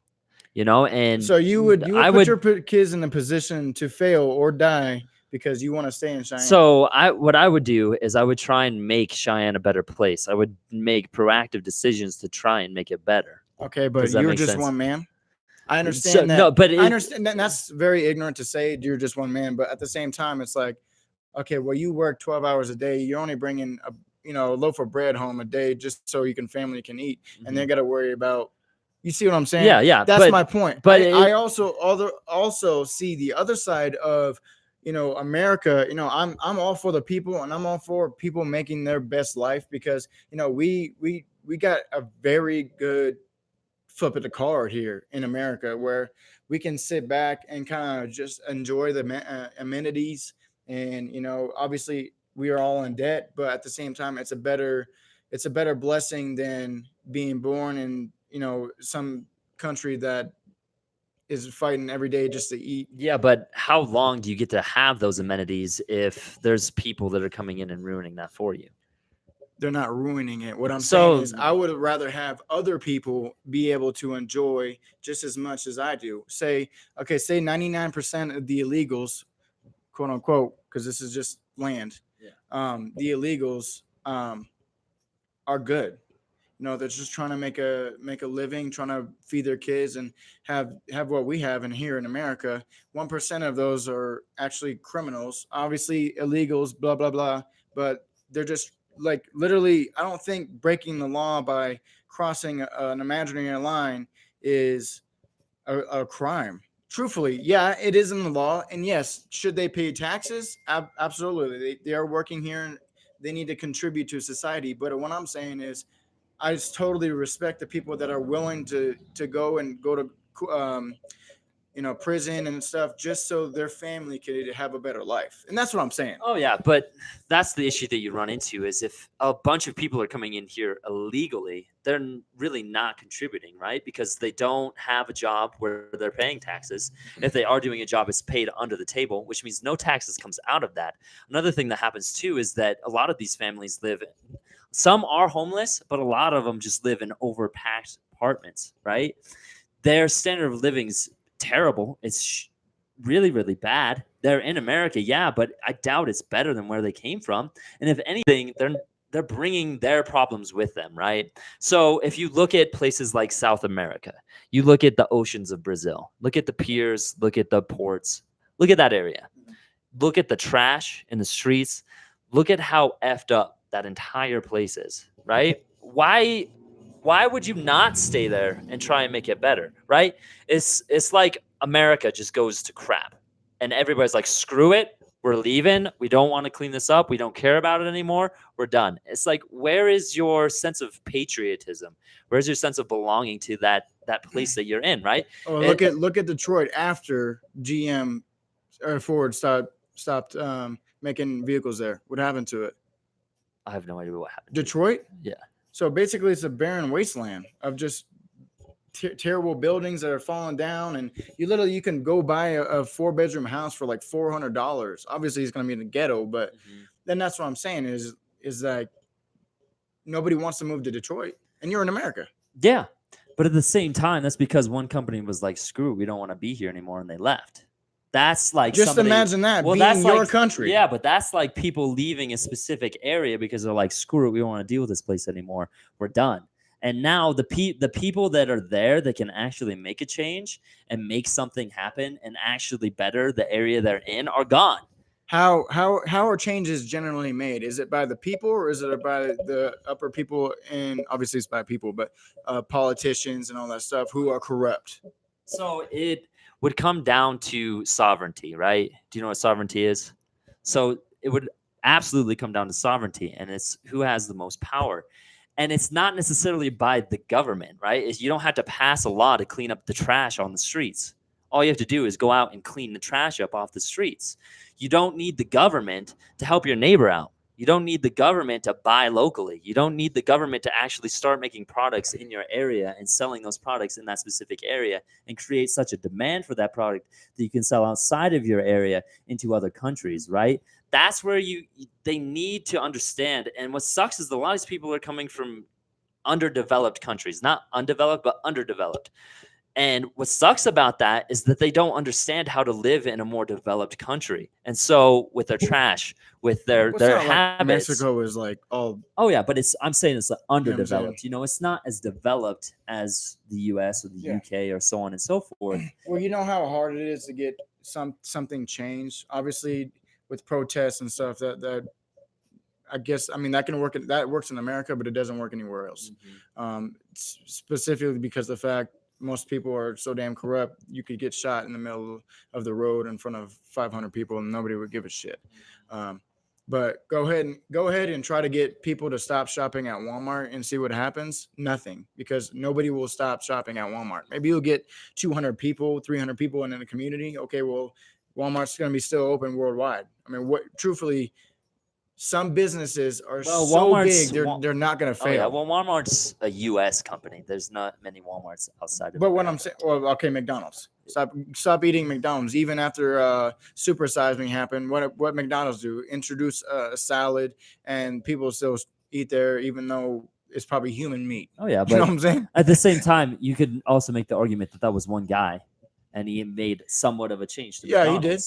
and So you would I put your kids in a position to fail or die because you want to stay in Cheyenne. So what I would do is I would try and make Cheyenne a better place. I would make proactive decisions to try and make it better. Okay, but Does that you're make just sense? one man. I understand that. No, but I understand that. That's very ignorant to say you're just one man. But at the same time, it's like, okay, well, you work 12 hours a day. You're only bringing a loaf of bread home a day just so family can eat, and they got to worry about. You see what I'm saying? Yeah. That's my point. But I also see the other side of, America. I'm all for the people, and I'm all for people making their best life because we got a very good flip of the card here in America where we can sit back and kind of just enjoy the amenities. And, obviously we are all in debt, but at the same time, it's a better blessing than being born in, some country that is fighting every day just to eat. Yeah, but how long do you get to have those amenities if there's people that are coming in and ruining that for you? They're not ruining it. What I'm saying is I would rather have other people be able to enjoy just as much as I do. Say 99% of the illegals, quote unquote, because this is just land. Yeah. The illegals are good. They're just trying to make a living, trying to feed their kids, and have what we have in here in America. 1% of those are actually criminals, obviously illegals, blah blah blah. But they're just like literally. I don't think breaking the law by crossing an imaginary line is a crime. Truthfully, yeah, it is in the law, and yes, should they pay taxes? Absolutely, they are working here, and they need to contribute to society. But what I'm saying is, I just totally respect the people that are willing to go to prison and stuff just so their family could have a better life. And that's what I'm saying. Oh yeah, but that's the issue that you run into is if a bunch of people are coming in here illegally, they're really not contributing, right? Because they don't have a job where they're paying taxes. If they are doing a job, it's paid under the table, which means no taxes comes out of that. Another thing that happens too is that a lot of these families live some are homeless, but a lot of them just live in overpacked apartments, right? Their standard of living's terrible. It's really, really bad. They're in America, yeah, but I doubt it's better than where they came from. And if anything, they're bringing their problems with them, right? So if you look at places like South America, you look at the oceans of Brazil, look at the piers, look at the ports, look at that area, look at the trash in the streets, look at how effed up that entire place is, right? Why would you not stay there and try and make it better, right? It's like America just goes to crap and everybody's like, screw it, we're leaving, we don't want to clean this up, we don't care about it anymore, we're done. It's like, where is your sense of patriotism? Where's your sense of belonging to that place that you're in, right? Oh, look at Detroit after GM or Ford stopped making vehicles there. What happened to it? I have no idea what happened. Detroit? Yeah. So basically, it's a barren wasteland of just terrible buildings that are falling down, and you can go buy a 4-bedroom house for like $400. Obviously, it's going to be in the ghetto, but then that's what I'm saying is like nobody wants to move to Detroit, and you're in America. Yeah, but at the same time, that's because one company was like, "Screw, we don't want to be here anymore," and they left. That's like just imagine that being that's your like, country. Yeah, but that's like people leaving a specific area because they're like, "Screw it, we don't want to deal with this place anymore. We're done." And now the people that are there that can actually make a change and make something happen and actually better the area they're in are gone. How are changes generally made? Is it by the people or is it by the upper people? And obviously it's by people, but politicians and all that stuff who are corrupt. So it would come down to sovereignty, right? Do you know what sovereignty is? So it would absolutely come down to sovereignty, and it's who has the most power. And it's not necessarily by the government, right? You don't have to pass a law to clean up the trash on the streets. All you have to do is go out and clean the trash up off the streets. You don't need the government to help your neighbor out. You don't need the government to buy locally. You don't need the government to actually start making products in your area and selling those products in that specific area and create such a demand for that product that you can sell outside of your area into other countries, right? That's where they need to understand. And what sucks is a lot of these people are coming from underdeveloped countries, not undeveloped, but underdeveloped. And what sucks about that is that they don't understand how to live in a more developed country. And so with their trash, with their habits. Mexico is like all. Oh yeah, but I'm saying it's like underdeveloped. It's not as developed as the U.S. or the UK or so on and so forth. Well, you know how hard it is to get something changed. Obviously, with protests and stuff, that I guess that works in America, but it doesn't work anywhere else. Specifically because the fact most people are so damn corrupt, you could get shot in the middle of the road in front of 500 people and nobody would give a shit. But go ahead and try to get people to stop shopping at Walmart and see what happens. Nothing, because nobody will stop shopping at Walmart. Maybe you'll get 200 people, 300 people in a community. Okay, well, Walmart's going to be still open worldwide. I mean, truthfully, some businesses are so big, they're not going to fail. Yeah, well, Walmart's a U.S. company. There's not many Walmarts outside of. But what I'm saying, McDonald's. Stop eating McDonald's. Even after Super Size Me happened, what McDonald's do? Introduce a salad, and people still eat there, even though it's probably human meat. Oh yeah, but you know what I'm saying? At the same time, you could also make the argument that was one guy, and he made somewhat of a change to McDonald's. He did.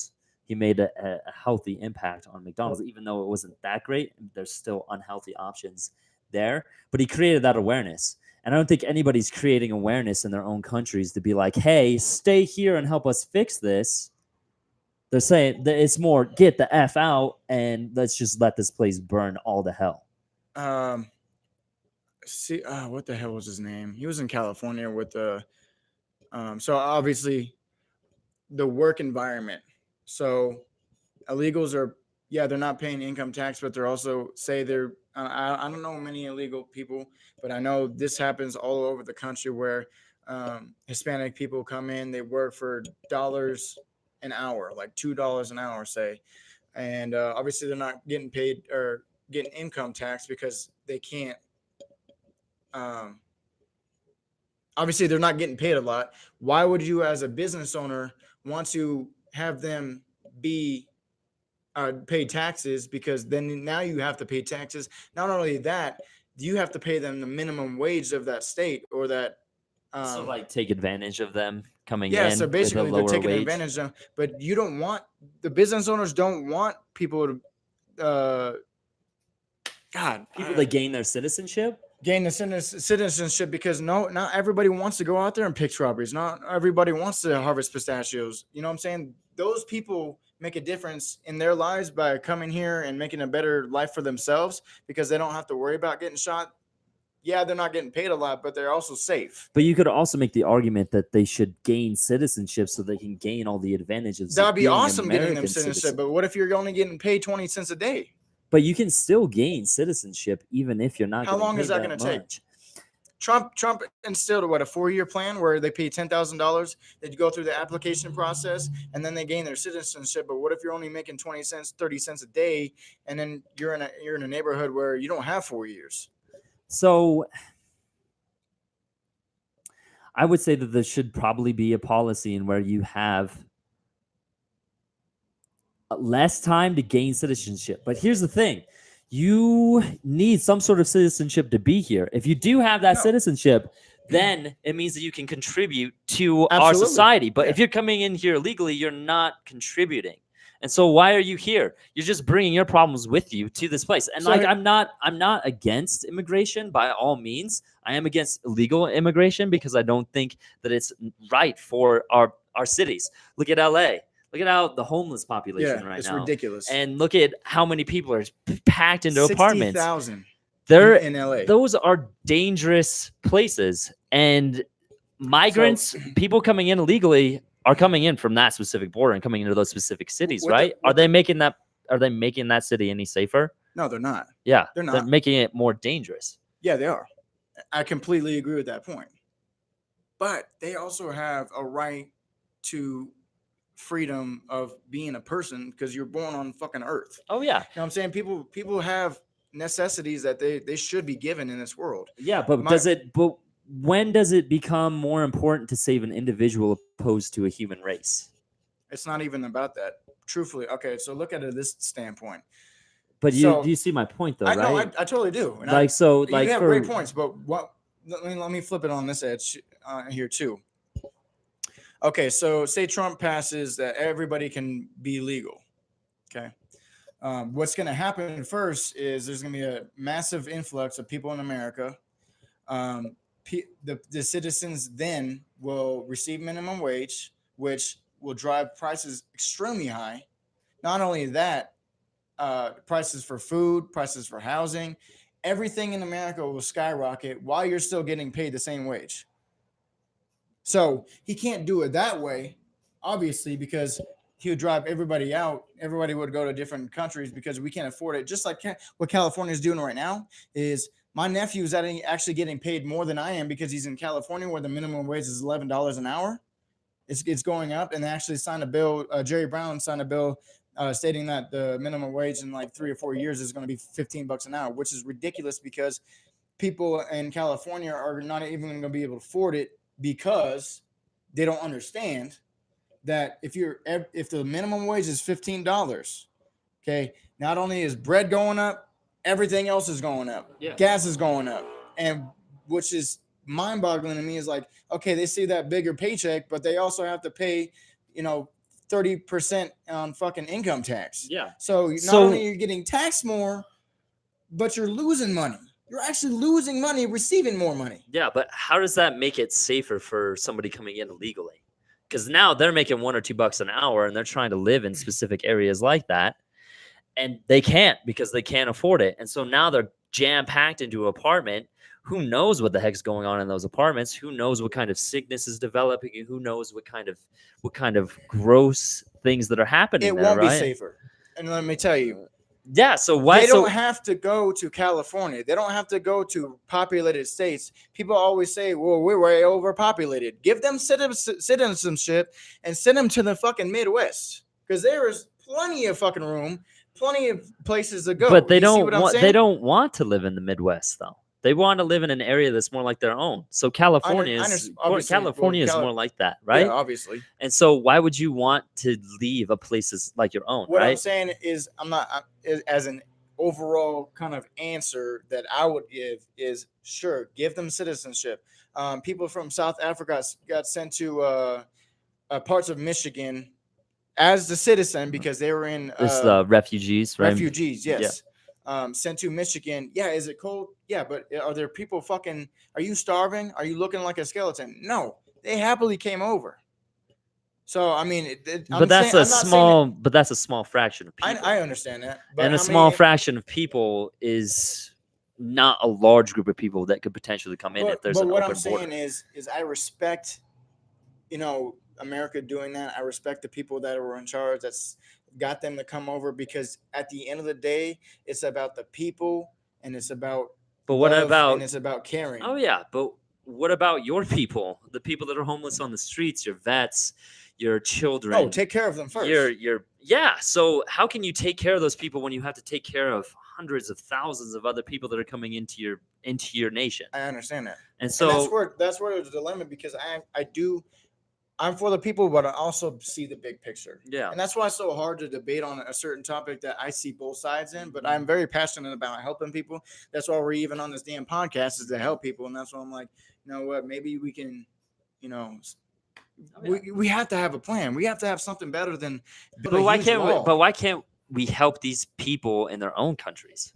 he made a healthy impact on McDonald's, even though it wasn't that great. There's still unhealthy options there, but he created that awareness. And I don't think anybody's creating awareness in their own countries to be like, hey, stay here and help us fix this. They're saying that it's more get the F out and let's just let this place burn all to hell. What the hell was his name? He was in California with the so obviously the work environment. So illegals are, yeah, they're not paying income tax, but they're also say they're I don't know many illegal people, but I know this happens all over the country where Hispanic people come in, they work for dollars an hour, like $2 an hour, say, and obviously they're not getting paid or getting income tax because they can't. Obviously, they're not getting paid a lot. Why would you, as a business owner, want to have them be pay taxes? Because then now you have to pay taxes. Not only that, you have to pay them the minimum wage of that state or that. So like take advantage of them coming Yeah, in so with a basically they're lower taking wage. advantage of them. But you don't want the business owners don't want people to. People that gain their citizenship. Gain the citizenship because not everybody wants to go out there and pick strawberries. Not everybody wants to harvest pistachios. You know what I'm saying? Those people make a difference in their lives by coming here and making a better life for themselves because they don't have to worry about getting shot. Yeah, they're not getting paid a lot, but they're also safe. But you could also make the argument that they should gain citizenship so they can gain all the advantages. That'd be being awesome getting them American citizenship. citizen. But what if you're only getting paid 20 cents a day? But you can still gain citizenship even if you're not. How long is that going to take? Trump instilled a 4-year plan where they pay $10,000. They go through the application process and then they gain their citizenship. But what if you're only making 20 cents, 30 cents a day, and then you're in a neighborhood where you don't have 4 years? So I would say that there should probably be a policy in where you have less time to gain citizenship. But here's the thing. You need some sort of citizenship to be here. If you do have that citizenship, then it means that you can contribute to our society. But if you're coming in here illegally, you're not contributing. And so why are you here? You're just bringing your problems with you to this place. And I'm not against immigration by all means. I am against illegal immigration because I don't think that it's right for our cities. Look at LA. Look at how the homeless population right now. It's ridiculous. And look at how many people are packed into apartments. 60,000 in LA. Those are dangerous places. And migrants, people coming in illegally, are coming in from that specific border and coming into those specific cities, right? Are they making that city any safer? No, they're not. Yeah, they're not. They're making it more dangerous. Yeah, they are. I completely agree with that point. But they also have a right to freedom of being a person because you're born on fucking earth. Oh yeah. You know what I'm saying? People have necessities that they should be given in this world. Yeah, but when does it become more important to save an individual opposed to a human race? It's not even about that. Truthfully. Okay, so look at it this standpoint. But you see my point though, right? No, I totally do. And you have great points, but let me flip it on this edge here too. Okay, so say Trump passes that everybody can be legal. Okay. What's going to happen first is there's going to be a massive influx of people in America. The citizens then will receive minimum wage, which will drive prices extremely high. Not only that, prices for food, prices for housing, everything in America will skyrocket while you're still getting paid the same wage. So he can't do it that way, obviously, because he would drive everybody out. Everybody would go to different countries because we can't afford it. Just like what California is doing right now is my nephew is actually getting paid more than I am because he's in California where the minimum wage is $11 an hour. It's going up, and they actually signed a bill. Jerry Brown signed a bill stating that the minimum wage in like 3 or 4 years is going to be $15 an hour, which is ridiculous because people in California are not even going to be able to afford it because they don't understand that if the minimum wage is $15, okay, not only is bread going up, everything else is going up. Yeah. Gas is going up, and which is mind-boggling to me is like, okay, they see that bigger paycheck, but they also have to pay, $30 30% on fucking income tax. Yeah. So not So- only you're getting taxed more, but you're losing money. You're actually losing money, receiving more money. Yeah, but how does that make it safer for somebody coming in illegally? Because now they're making $1 or $2 an hour and they're trying to live in specific areas like that. And they can't because they can't afford it. And so now they're jam packed into an apartment. Who knows what the heck's going on in those apartments? Who knows what kind of sickness is developing? And who knows what kind of gross things that are happening It there, won't right? be safer. And let me tell you, Yeah. So why? they So don't have to go to California. They don't have to go to populated states. People always say, well, we're way overpopulated. Give them citizenship and send them to the fucking Midwest. Because there is plenty of fucking room, plenty of places to go. but they You see don't what I'm want. They saying? don't want to live in the Midwest, though. They want to live in an area that's more like their own. So California is obviously, California well, is more like that, right? Yeah, obviously. And so why would you want to leave a place like your own, What I'm right? saying is, as an overall kind of answer that I would give is sure, give them citizenship. People from South Africa got sent to parts of Michigan as the citizen because they were in It's the refugees, right? refugees. Yes. Sent to Michigan. Yeah. Is it cold? Yeah. But are there people fucking? Are you starving? Are you looking like a skeleton? No. They happily came over. So I mean, But that's a small fraction of people. I understand that. But And a how small many- fraction of people is not a large group of people that could potentially come in if there's an what open I'm border. saying is I respect, America doing that. I respect the people that were in charge that's got them to come over because at the end of the day, it's about the people and it's about But what love about? and it's about caring. Oh yeah, but what about your people? The people that are homeless on the streets, your vets, your children. Oh, take care of them first. Yeah. So how can you take care of those people when you have to take care of hundreds of thousands of other people that are coming into your nation? I understand that. And And so that's where there's a dilemma because I'm for the people, but I also see the big picture. yeah. And that's why it's so hard to debate on a certain topic that I see both sides in, but I'm very passionate about helping people. That's why we're even on this damn podcast is to help people. And that's why I'm like, you know what, maybe we can, we have to have a plan. We have to have something better than build a But why huge can't we, wall. but why can't we help these people in their own countries?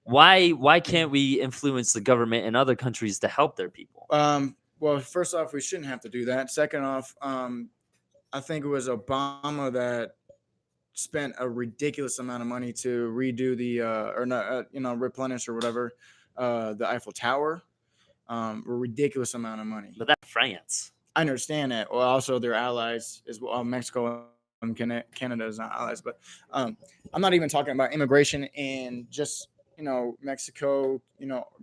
Why can't we influence the government in other countries to help their people? Well, first off, we shouldn't have to do that. Second off, I think it was Obama that spent a ridiculous amount of money to redo the replenish or whatever the Eiffel Tower. A ridiculous amount of money. But that's France. I understand that. Well, also their allies as well. Mexico and Canada is not allies, but I'm not even talking about immigration and just Mexico,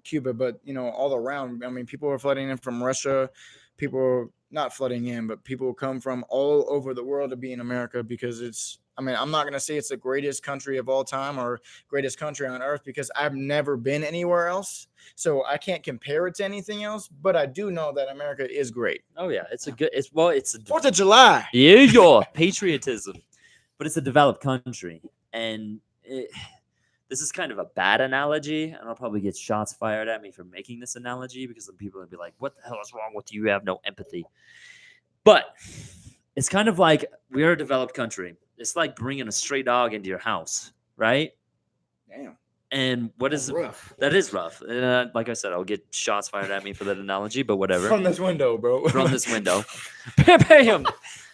Cuba, but all around. I mean, people are flooding in from Russia. People are not flooding in, but people come from all over the world to be in America because it's. I mean, I'm not going to say it's the greatest country of all time or greatest country on earth because I've never been anywhere else. So I can't compare it to anything else, but I do know that America is great. Oh yeah, it's a 4th of July. yeah, patriotism, but it's a developed country, and this is kind of a bad analogy, and I'll probably get shots fired at me for making this analogy because then people will be like, "What the hell is wrong with you? You have no empathy." But it's kind of like we're a developed country. It's like bringing a stray dog into your house, right? Damn. And what That's is rough. that is rough. Like I said, I'll get shots fired at me for that analogy, but whatever. From this window, bro. From this window. Bam!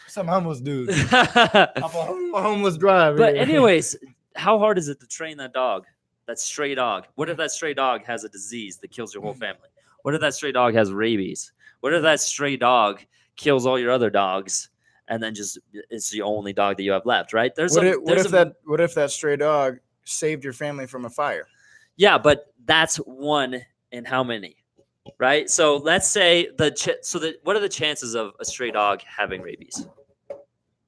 Some homeless dudes. But Off a homeless drive. here. anyways, how hard is it to train that dog? That stray dog. What if that stray dog has a disease that kills your whole family? What if that stray dog has rabies? What if that stray dog kills all your other dogs and then just it's the only dog that you have left, right? What if that stray dog saved your family from a fire? Yeah, but that's one in how many? Right? So let's say what are the chances of a stray dog having rabies?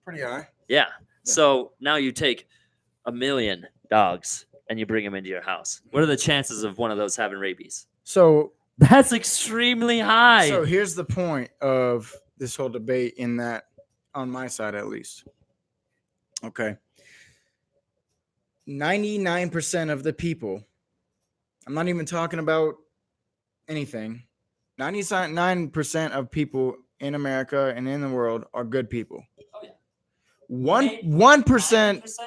Pretty high. Yeah. So now you take 1 million dogs and you bring them into your house. What are the chances of one of those having rabies? So That's extremely high. So here's the point of this whole debate in that, on my side at least. Okay. 99% of the people, I'm not even talking about anything. 99% of people in America and in the world are good people. Oh, yeah. 1%.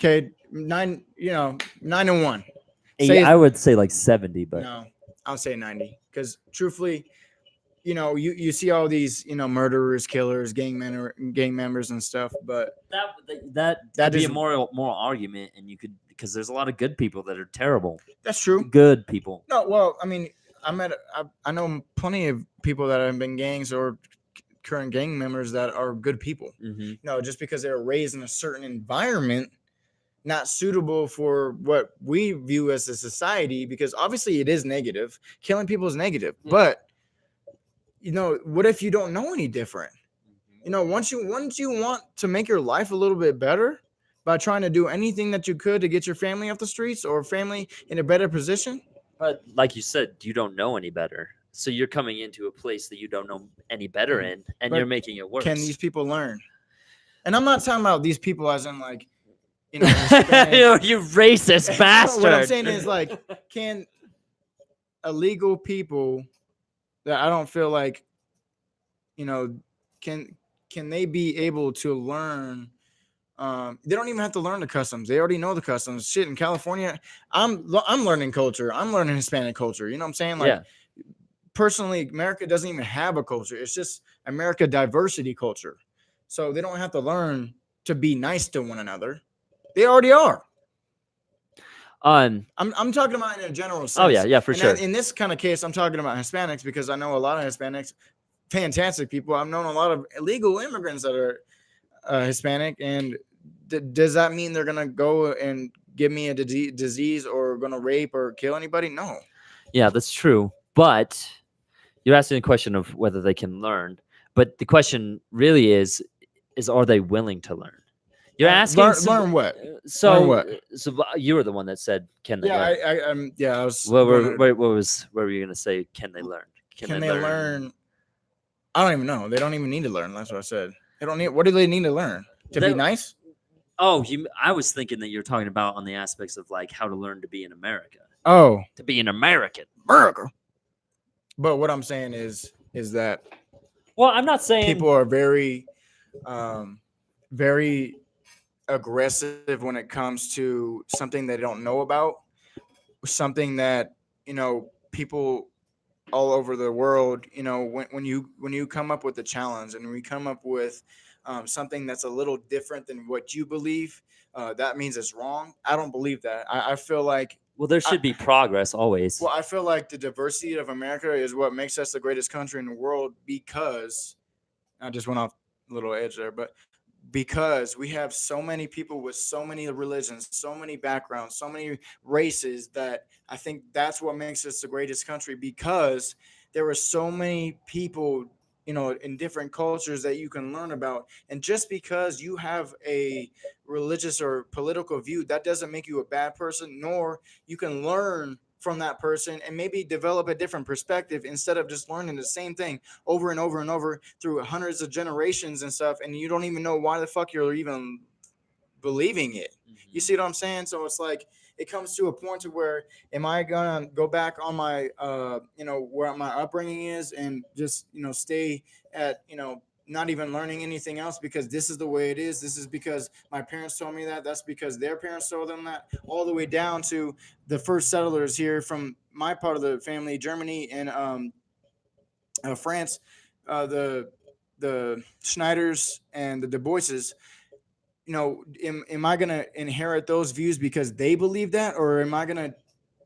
Okay, 9 and 1. Say I would say like 70, but no, I'll say 90 because truthfully, you see all these murderers, killers, gang members and stuff, but that That could be a is- moral argument, and you could, because there's a lot of good people that are terrible. that's true. Good people. No, well, I mean, I know plenty of people that have been gangs or current gang members that are good people. Mm-hmm. Just because they were raised in a certain environment, not suitable for what we view as a society, because obviously it is negative. Killing people is negative, Yeah. but what if you don't know any different? Once you want to make your life a little bit better by trying to do anything that you could to get your family off the streets or family in a better position. But like you said, you don't know any better. So you're coming into a place that you don't know any better in, and But you're making it worse. Can these people learn? And I'm not talking about these people as in like, Hispanic. You racist bastard. What I'm saying is like, can illegal people that I don't feel like, can they be able to learn? They don't even have to learn the customs. They already know the customs. Shit, in California, I'm learning culture. I'm learning Hispanic culture. You know what I'm saying? Like, yeah. Personally, America doesn't even have a culture. It's just America diversity culture. So they don't have to learn to be nice to one another. They already are. I'm talking about in a general sense. Oh yeah, for And sure. in this kind of case, I'm talking about Hispanics because I know a lot of Hispanics, fantastic people. I've known a lot of illegal immigrants that are Hispanic, and does that mean they're gonna go and give me a disease or gonna rape or kill anybody? No. Yeah, that's true. But you're asking the question of whether they can learn. But the question really is are they willing to learn? You're asking learn what? So Learn what? So you were the one that said, "Can they learn?" I was. What were you gonna say? Can they learn? Can they learn? I don't even know. They don't even need to learn. That's what I said. They don't need. What do they need to learn? To be nice? Oh, I was thinking that you're talking about on the aspects of like how to learn to be in America. Oh, To be an American. America. But what I'm saying is that Well, I'm not saying people are very, very aggressive when it comes to something they don't know about, something that people all over the world, when you come up with a challenge and we come up with something that's a little different than what you believe, that means it's wrong. I don't believe that. I feel like there should be progress always. I feel like the diversity of America is what makes us the greatest country in the world, because I just went off a little edge there, but because we have so many people with so many religions, so many backgrounds, so many races, that I think that's what makes us the greatest country, because there are so many people, in different cultures that you can learn about. And just because you have a religious or political view, that doesn't make you a bad person, nor you can learn from that person and maybe develop a different perspective instead of just learning the same thing over and over and over through hundreds of generations and stuff, and you don't even know why the fuck you're even believing it. You see what I'm saying? So it's like it comes to a point to where, am I gonna go back on my where my upbringing is and just stay at not even learning anything else because this is the way it is. This is because my parents told me that. That's because their parents told them that. All the way down to the first settlers here from my part of the family, Germany and France, the Schneiders and the Du Boises. Am I going to inherit those views because they believe that, or am I going to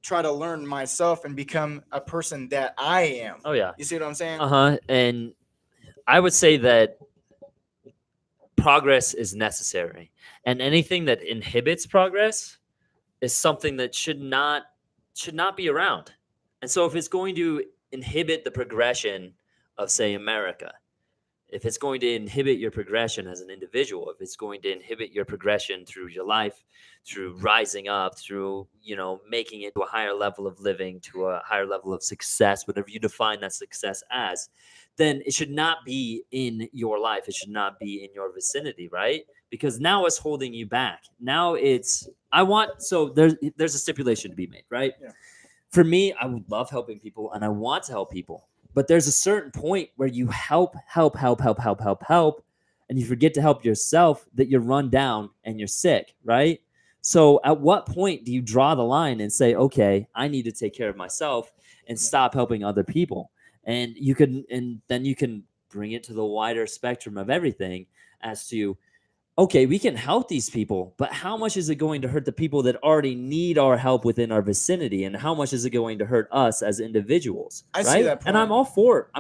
try to learn myself and become a person that I am? Oh yeah. You see what I'm saying? And I would say that progress is necessary, and anything that inhibits progress is something that should not be around. And so if it's going to inhibit the progression of, say, America, if it's going to inhibit your progression as an individual, if it's going to inhibit your progression through your life, through rising up, through, making it to a higher level of living, to a higher level of success, whatever you define that success as, then it should not be in your life. It should not be in your vicinity, right? Because now it's holding you back. Now there's a stipulation to be made, right? Yeah. For me, I would love helping people and I want to help people. But there's a certain point where you help, and you forget to help yourself, that you're run down and you're sick, right? So at what point do you draw the line and say, okay, I need to take care of myself and stop helping other people? And then you can bring it to the wider spectrum of everything as to, okay, we can help these people, but how much is it going to hurt the people that already need our help within our vicinity, and how much is it going to hurt us as individuals? I right? see that And I'm point.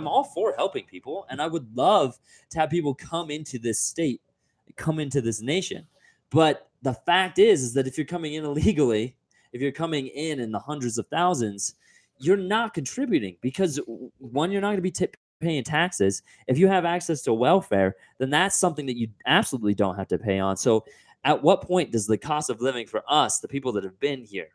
all for helping people, and I would love to have people come into this state, come into this nation. But the fact is that if you're coming in illegally, if you're coming in the hundreds of thousands, you're not contributing, because one, you're not going to be paying taxes. If you have access to welfare, then that's something that you absolutely don't have to pay on. So at what point does the cost of living for us, the people that have been here,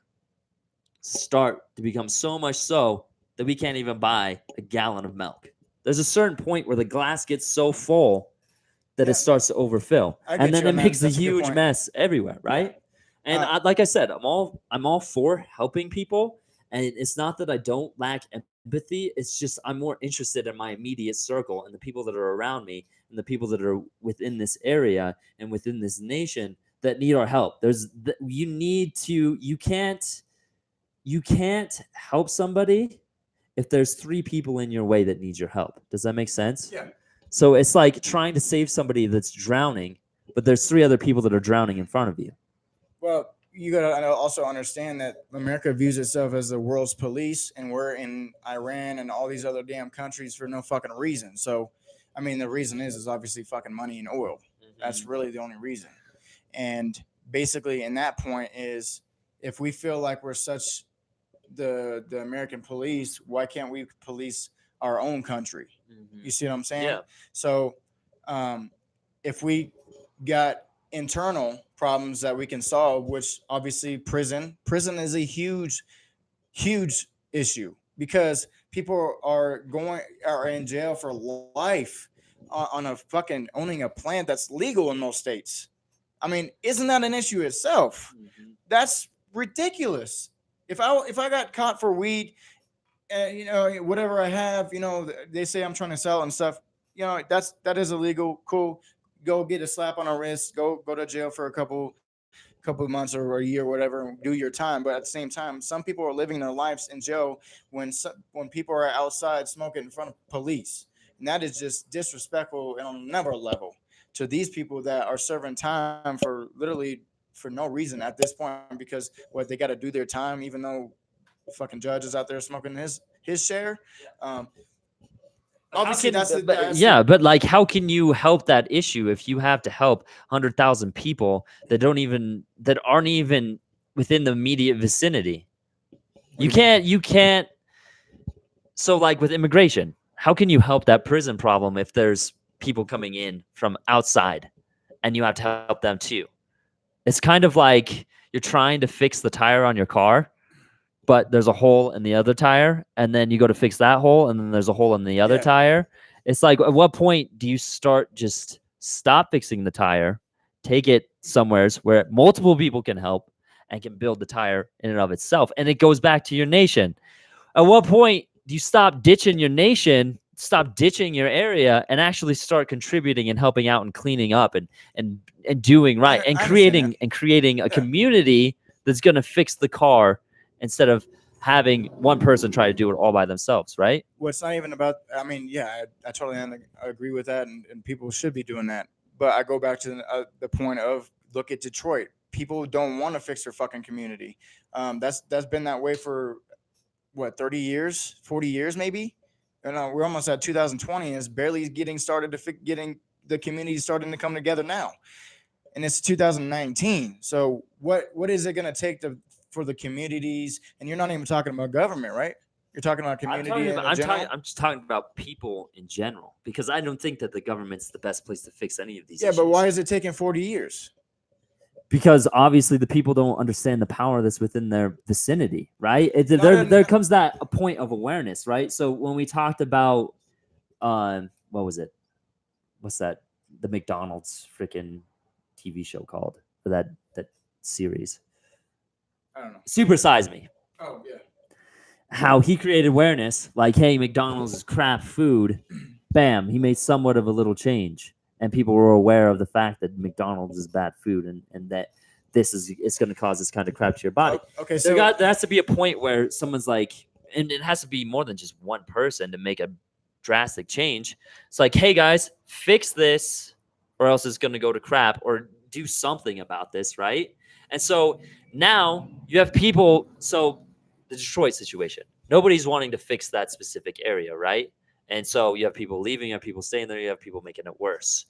start to become so much so that we can't even buy a gallon of milk? There's a certain point where the glass gets so full that Yeah. it starts to overfill, I get and then you it on that. makes a That's a good huge point. mess everywhere, right? And like I said, I'm all for helping people, and it's not that I don't lack empathy. It's just I'm more interested in my immediate circle and the people that are around me and the people that are within this area and within this nation that need our help. You can't help somebody if there's 3 people in your way that need your help. Does that make sense? Yeah. So it's like trying to save somebody that's drowning, but there's 3 other people that are drowning in front of you. Well, you gotta also understand that America views itself as the world's police, and we're in Iran and all these other damn countries for no fucking reason. So, I mean, the reason is obviously fucking money and oil. That's really the only reason. And basically, in that point is, if we feel like we're such the American police, why can't we police our own country? You see what I'm saying? Yeah. So, if we got internal problems that we can solve, which obviously prison is a huge issue, because people are in jail for life on a fucking owning a plant that's legal in most states. I mean, isn't that an issue itself? That's ridiculous. If I got caught for weed, whatever I have, they say I'm trying to sell it and stuff, that is illegal. Cool. Go get a slap on a wrist, go to jail for a couple of months or a year, whatever, and do your time. But at the same time, some people are living their lives in jail when people are outside smoking in front of police, and that is just disrespectful on another level to these people that are serving time for literally for no reason at this point, because they got to do their time, even though the fucking judge is out there smoking his share. Obviously, but like, how can you help that issue if you have to help 100,000 people that aren't even within the immediate vicinity? You can't. So, like with immigration, how can you help that prison problem if there's people coming in from outside and you have to help them too? It's kind of like you're trying to fix the tire on your car, but there's a hole in the other tire, and then you go to fix that hole, and then there's a hole in the other tire. It's like, at what point do you stop fixing the tire, take it somewheres where multiple people can help and can build the tire in and of itself? And it goes back to your nation. At what point do you stop ditching your nation, stop ditching your area, and actually start contributing and helping out and cleaning up and doing right, and creating a community that's going to fix the car, instead of having one person try to do it all by themselves, right? Well, it's not even about, I mean, yeah, I totally agree with that, and people should be doing that. But I go back to the point of, look at Detroit. People don't want to fix their fucking community. That's been that way for, 30 years, 40 years maybe? We're almost at 2020, and it's barely getting started getting the community starting to come together now. And it's 2019. So what is it going to take for the communities? And you're not even talking about government, right? You're talking about community. I'm just talking about people in general, because I don't think that the government's the best place to fix any of these Yeah, issues. but why is it taking 40 years? Because obviously the people don't understand the power that's within their vicinity, right? There comes a point of awareness, right? So when we talked about, what was it? What's that? The McDonald's freaking TV show called, for that series? I don't know. Super Size Me. Oh, yeah. How he created awareness, like, hey, McDonald's is crap food. Bam, he made somewhat of a little change. and people were aware of the fact that McDonald's is bad food, and that it's going to cause this kind of crap to your body. Okay, There so there has to be a point where someone's like, and it has to be more than just one person to make a drastic change. It's like, hey guys, fix this, or else it's going to go to crap, or do something about this, right? And so now you have people. So the Detroit situation, nobody's wanting to fix that specific area, right? And so you have people leaving, you have people staying there, you have people making it worse.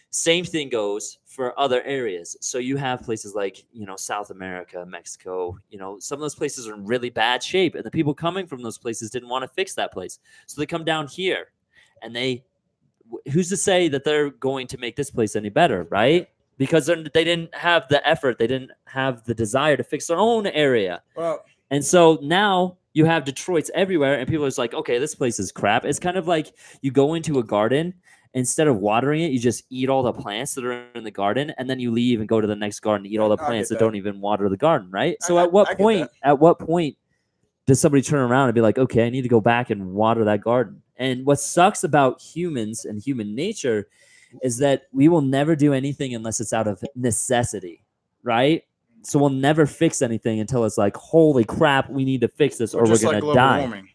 Same thing goes for other areas. So you have places like, South America, Mexico, some of those places are in really bad shape. And the people coming from those places didn't want to fix that place. So they come down here and who's to say that they're going to make this place any better, right? Because they didn't have the effort, they didn't have the desire to fix their own area. well, And so now you have Detroits everywhere, and people are just like, okay, this place is crap. It's kind of like you go into a garden, instead of watering it, you just eat all the plants that are in the garden, and then you leave and go to the next garden, eat all the I plants get that that. don't even water the garden, right? So I at what get point? that. At what point does somebody turn around and be like, okay, I need to go back and water that garden? And what sucks about humans and human nature is that we will never do anything unless it's out of necessity, right? So we'll never fix anything until it's like, holy crap, we need to fix this or we're just like gonna global die. warming.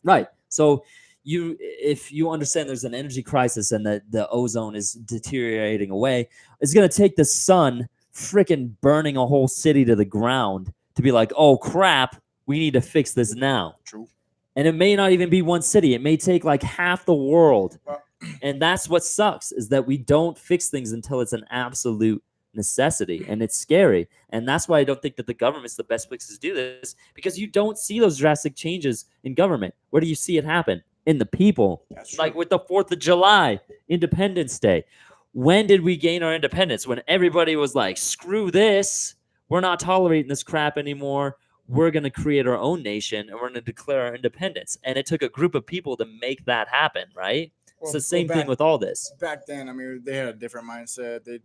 Right. So if you understand there's an energy crisis and that the ozone is deteriorating away, it's gonna take the sun freaking burning a whole city to the ground to be like, oh crap, we need to fix this now. True. And it may not even be one city. It may take like half the world. Well, And that's what sucks, is that we don't fix things until it's an absolute necessity, and it's scary. And that's why I don't think that the government's the best place to do this, because you don't see those drastic changes in government. Where do you see it happen? In the people. That's Like true. with the 4th of July, Independence Day. When did we gain our independence? When everybody was like, screw this, we're not tolerating this crap anymore, we're going to create our own nation and we're going to declare our independence. And it took a group of people to make that happen, right? It's the same thing with all this. Back then, I mean, they had a different mindset. They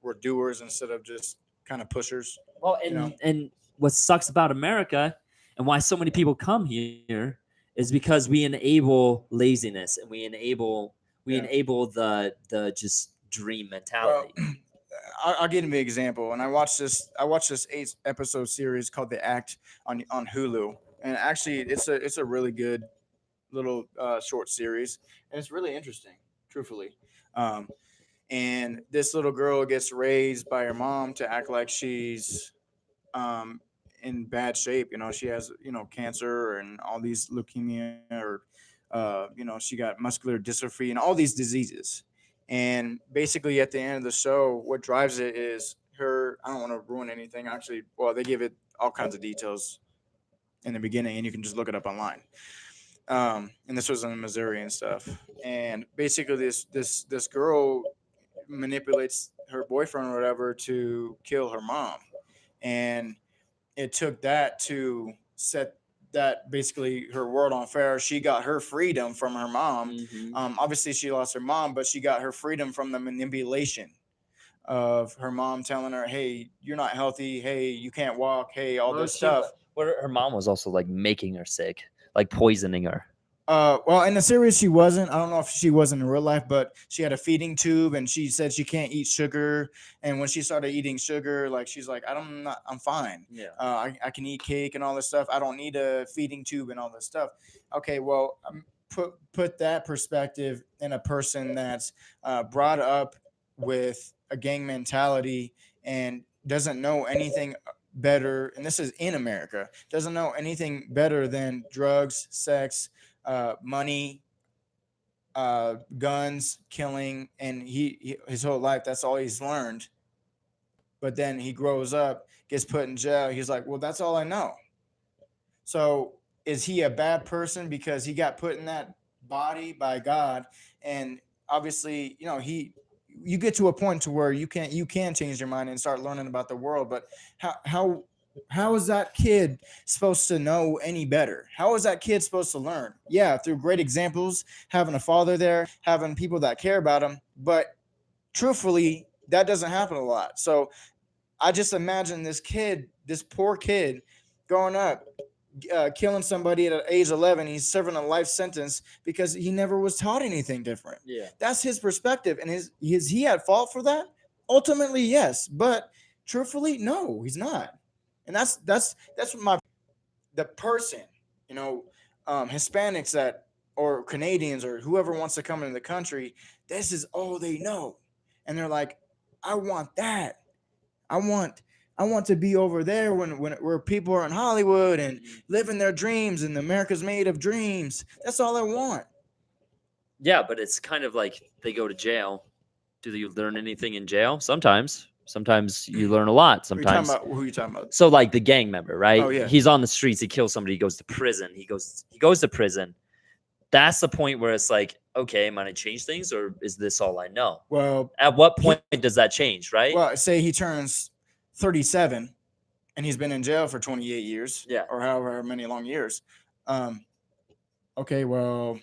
were doers instead of just kind of pushers. Well, and what sucks about America and why so many people come here is because we enable laziness, and we enable the just dream mentality. I'll give you an example. And I watched this 8-episode series called The Act on Hulu, and actually, it's a really good little short series, and it's really interesting, truthfully. And this little girl gets raised by her mom to act like she's in bad shape. She has cancer and all these leukemia, or she got muscular dystrophy and all these diseases. And basically, at the end of the show, what drives it is her. I don't want to ruin anything. Actually, well, they give it all kinds of details in the beginning, and you can just look it up online. And this was in Missouri and stuff. And basically, this girl manipulates her boyfriend or whatever to kill her mom, and it took that to set that basically her world on fire. She got her freedom from her mom. Mhm. Obviously, she lost her mom, but she got her freedom from the manipulation of her mom telling her, "Hey, you're not healthy. Hey, you can't walk. Hey, all this stuff." Her mom was also like making her sick, like poisoning her. Well, in the series, she wasn't. I don't know if she wasn't in real life, but she had a feeding tube, and she said she can't eat sugar. And when she started eating sugar, like she's like, I'm fine. Yeah. I can eat cake and all this stuff. I don't need a feeding tube and all this stuff. Okay, well, put that perspective in a person that's brought up with a gang mentality and doesn't know anything better. And this is in America. Doesn't know anything better than drugs, sex, money, guns, killing, and his whole life, that's all he's learned. But then he grows up, gets put in jail. He's like, well, that's all I know. So is he a bad person because he got put in that body by God? And obviously, you get to a point to where you can change your mind and start learning about the world. But how is that kid supposed to know any better? How is that kid supposed to learn? Yeah, through great examples, having a father there, having people that care about him. But truthfully, that doesn't happen a lot. So I just imagine this poor kid growing up, killing somebody at age 11. He's serving a life sentence because he never was taught anything different. Yeah. That's his perspective, and is he at fault for that? Ultimately, yes, but truthfully, no, he's not. And that's what the person, you know, Hispanics that or Canadians or whoever wants to come into the country, this is all they know, and they're like, I want that. I want to be over there when where people are in Hollywood and living their dreams, and America's made of dreams. That's all I want. Yeah, but it's kind of like they go to jail. Do you learn anything in jail? Sometimes. Sometimes you learn a lot. Sometimes. Who are you talking about? So like the gang member, right? Oh, yeah. He's on the streets. He kills somebody. He goes to prison. He goes to prison. That's the point where it's like, okay, am I gonna change things, or is this all I know? Well, At what point does that change, right? well, say he turns 37 and he's been in jail for 28 years, Yeah. or however many long years. Okay, well,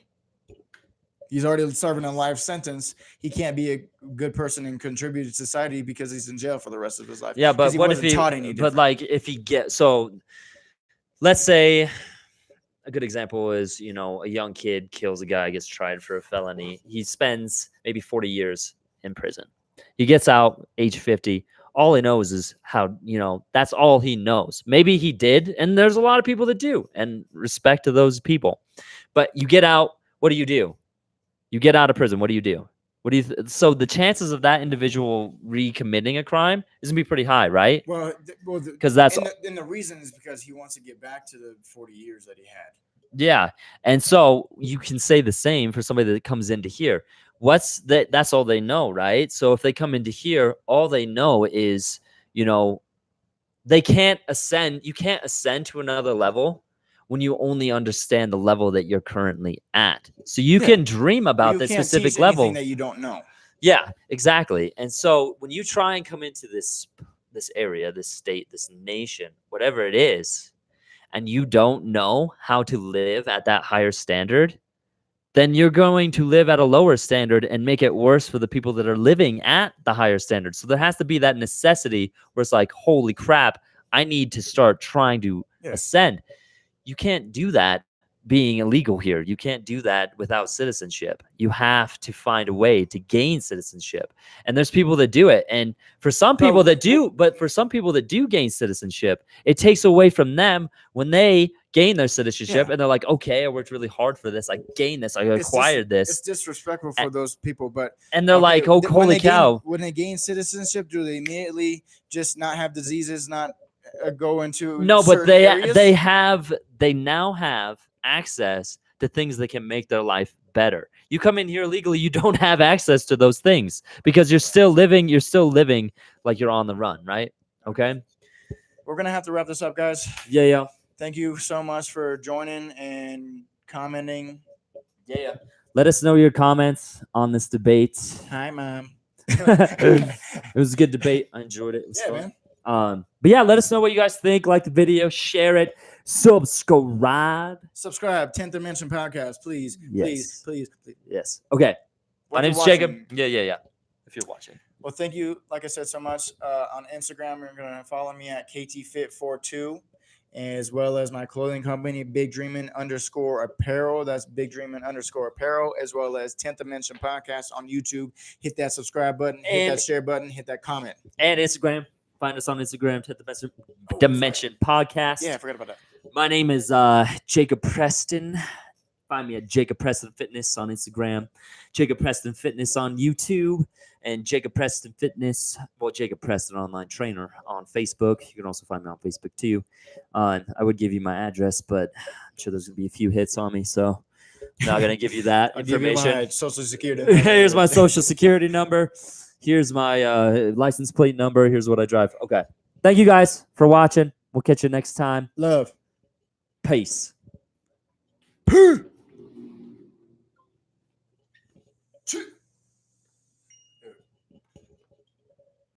he's already serving a life sentence. He can't be a good person and contribute to society because he's in jail for the rest of his life. Yeah, 'Cause but he what if wasn't he? taught any But different. like, if he let's say, a good example is, a young kid kills a guy, gets tried for a felony. He spends maybe 40 years in prison. He gets out age 50. All he knows is how, that's all he knows. Maybe he did, and there's a lot of people that do, and respect to those people. But you get out, what do? You get out of prison, what do you do? So the chances of that individual recommitting a crime is gonna be pretty high, right? Well, Because that's and the reason is because he wants to get back to the 40 years that he had. Yeah. And so you can say the same for somebody that comes into here. That's all they know, right? So if they come into here, all they know is, they can't ascend. You can't ascend to another level when you only understand the level that you're currently at. So you Yeah. can dream about You this can't specific teach level. anything that you don't know. Yeah, exactly. And so when you try and come into this area, this state, this nation, whatever it is, and you don't know how to live at that higher standard, then you're going to live at a lower standard and make it worse for the people that are living at the higher standard. So there has to be that necessity where it's like, holy crap, I need to start trying to ascend. You can't do that being illegal here. You can't do that without citizenship. You have to find a way to gain citizenship. And there's people that do it. And for some people that do, but for some people that do gain citizenship, it takes away from them when they gain their citizenship and they're like, okay, I worked really hard for this. I gained this. I acquired this. It's disrespectful for those people, but and they're like, oh, holy cow. When they gain citizenship, do they immediately just not have diseases, not go into but areas? they now have access to things that can make their life better. You come in here illegally, you don't have access to those things because you're still living like you're on the run, right? Okay. We're gonna have to wrap this up, guys. Yeah. Thank you so much for joining and commenting. Yeah. Let us know your comments on this debate. Hi, Mom. It was a good debate. I enjoyed it. It was fun. Man. But yeah, let us know what you guys think. Like the video, share it, subscribe. 10th Dimension Podcast, please. Yes. Please. Yes. Okay. My name's Jacob. Yeah. If you're watching. Well, thank you, like I said, so much. On Instagram, you're going to follow me at KTFit42, as well as my clothing company, Big Dreamin' _apparel. That's Big Dreamin' _apparel, as well as 10th Dimension Podcast on YouTube. Hit that subscribe button, hit that share button, hit that comment. And Instagram. Find us on Instagram, 10th Dimension Podcast. Yeah, I forgot about that. My name is Jacob Preston. Find me at Jacob Preston Fitness on Instagram, Jacob Preston Fitness on YouTube, and Jacob Preston Fitness, Jacob Preston Online Trainer on Facebook. You can also find me on Facebook too. I would give you my address, but I'm sure there's going to be a few hits on me, so I'm not going to give you that information. Give you my social security. Here's my social security number. Here's my license plate number. Here's what I drive. Okay. Thank you guys for watching. We'll catch you next time. Love. Peace. Peace.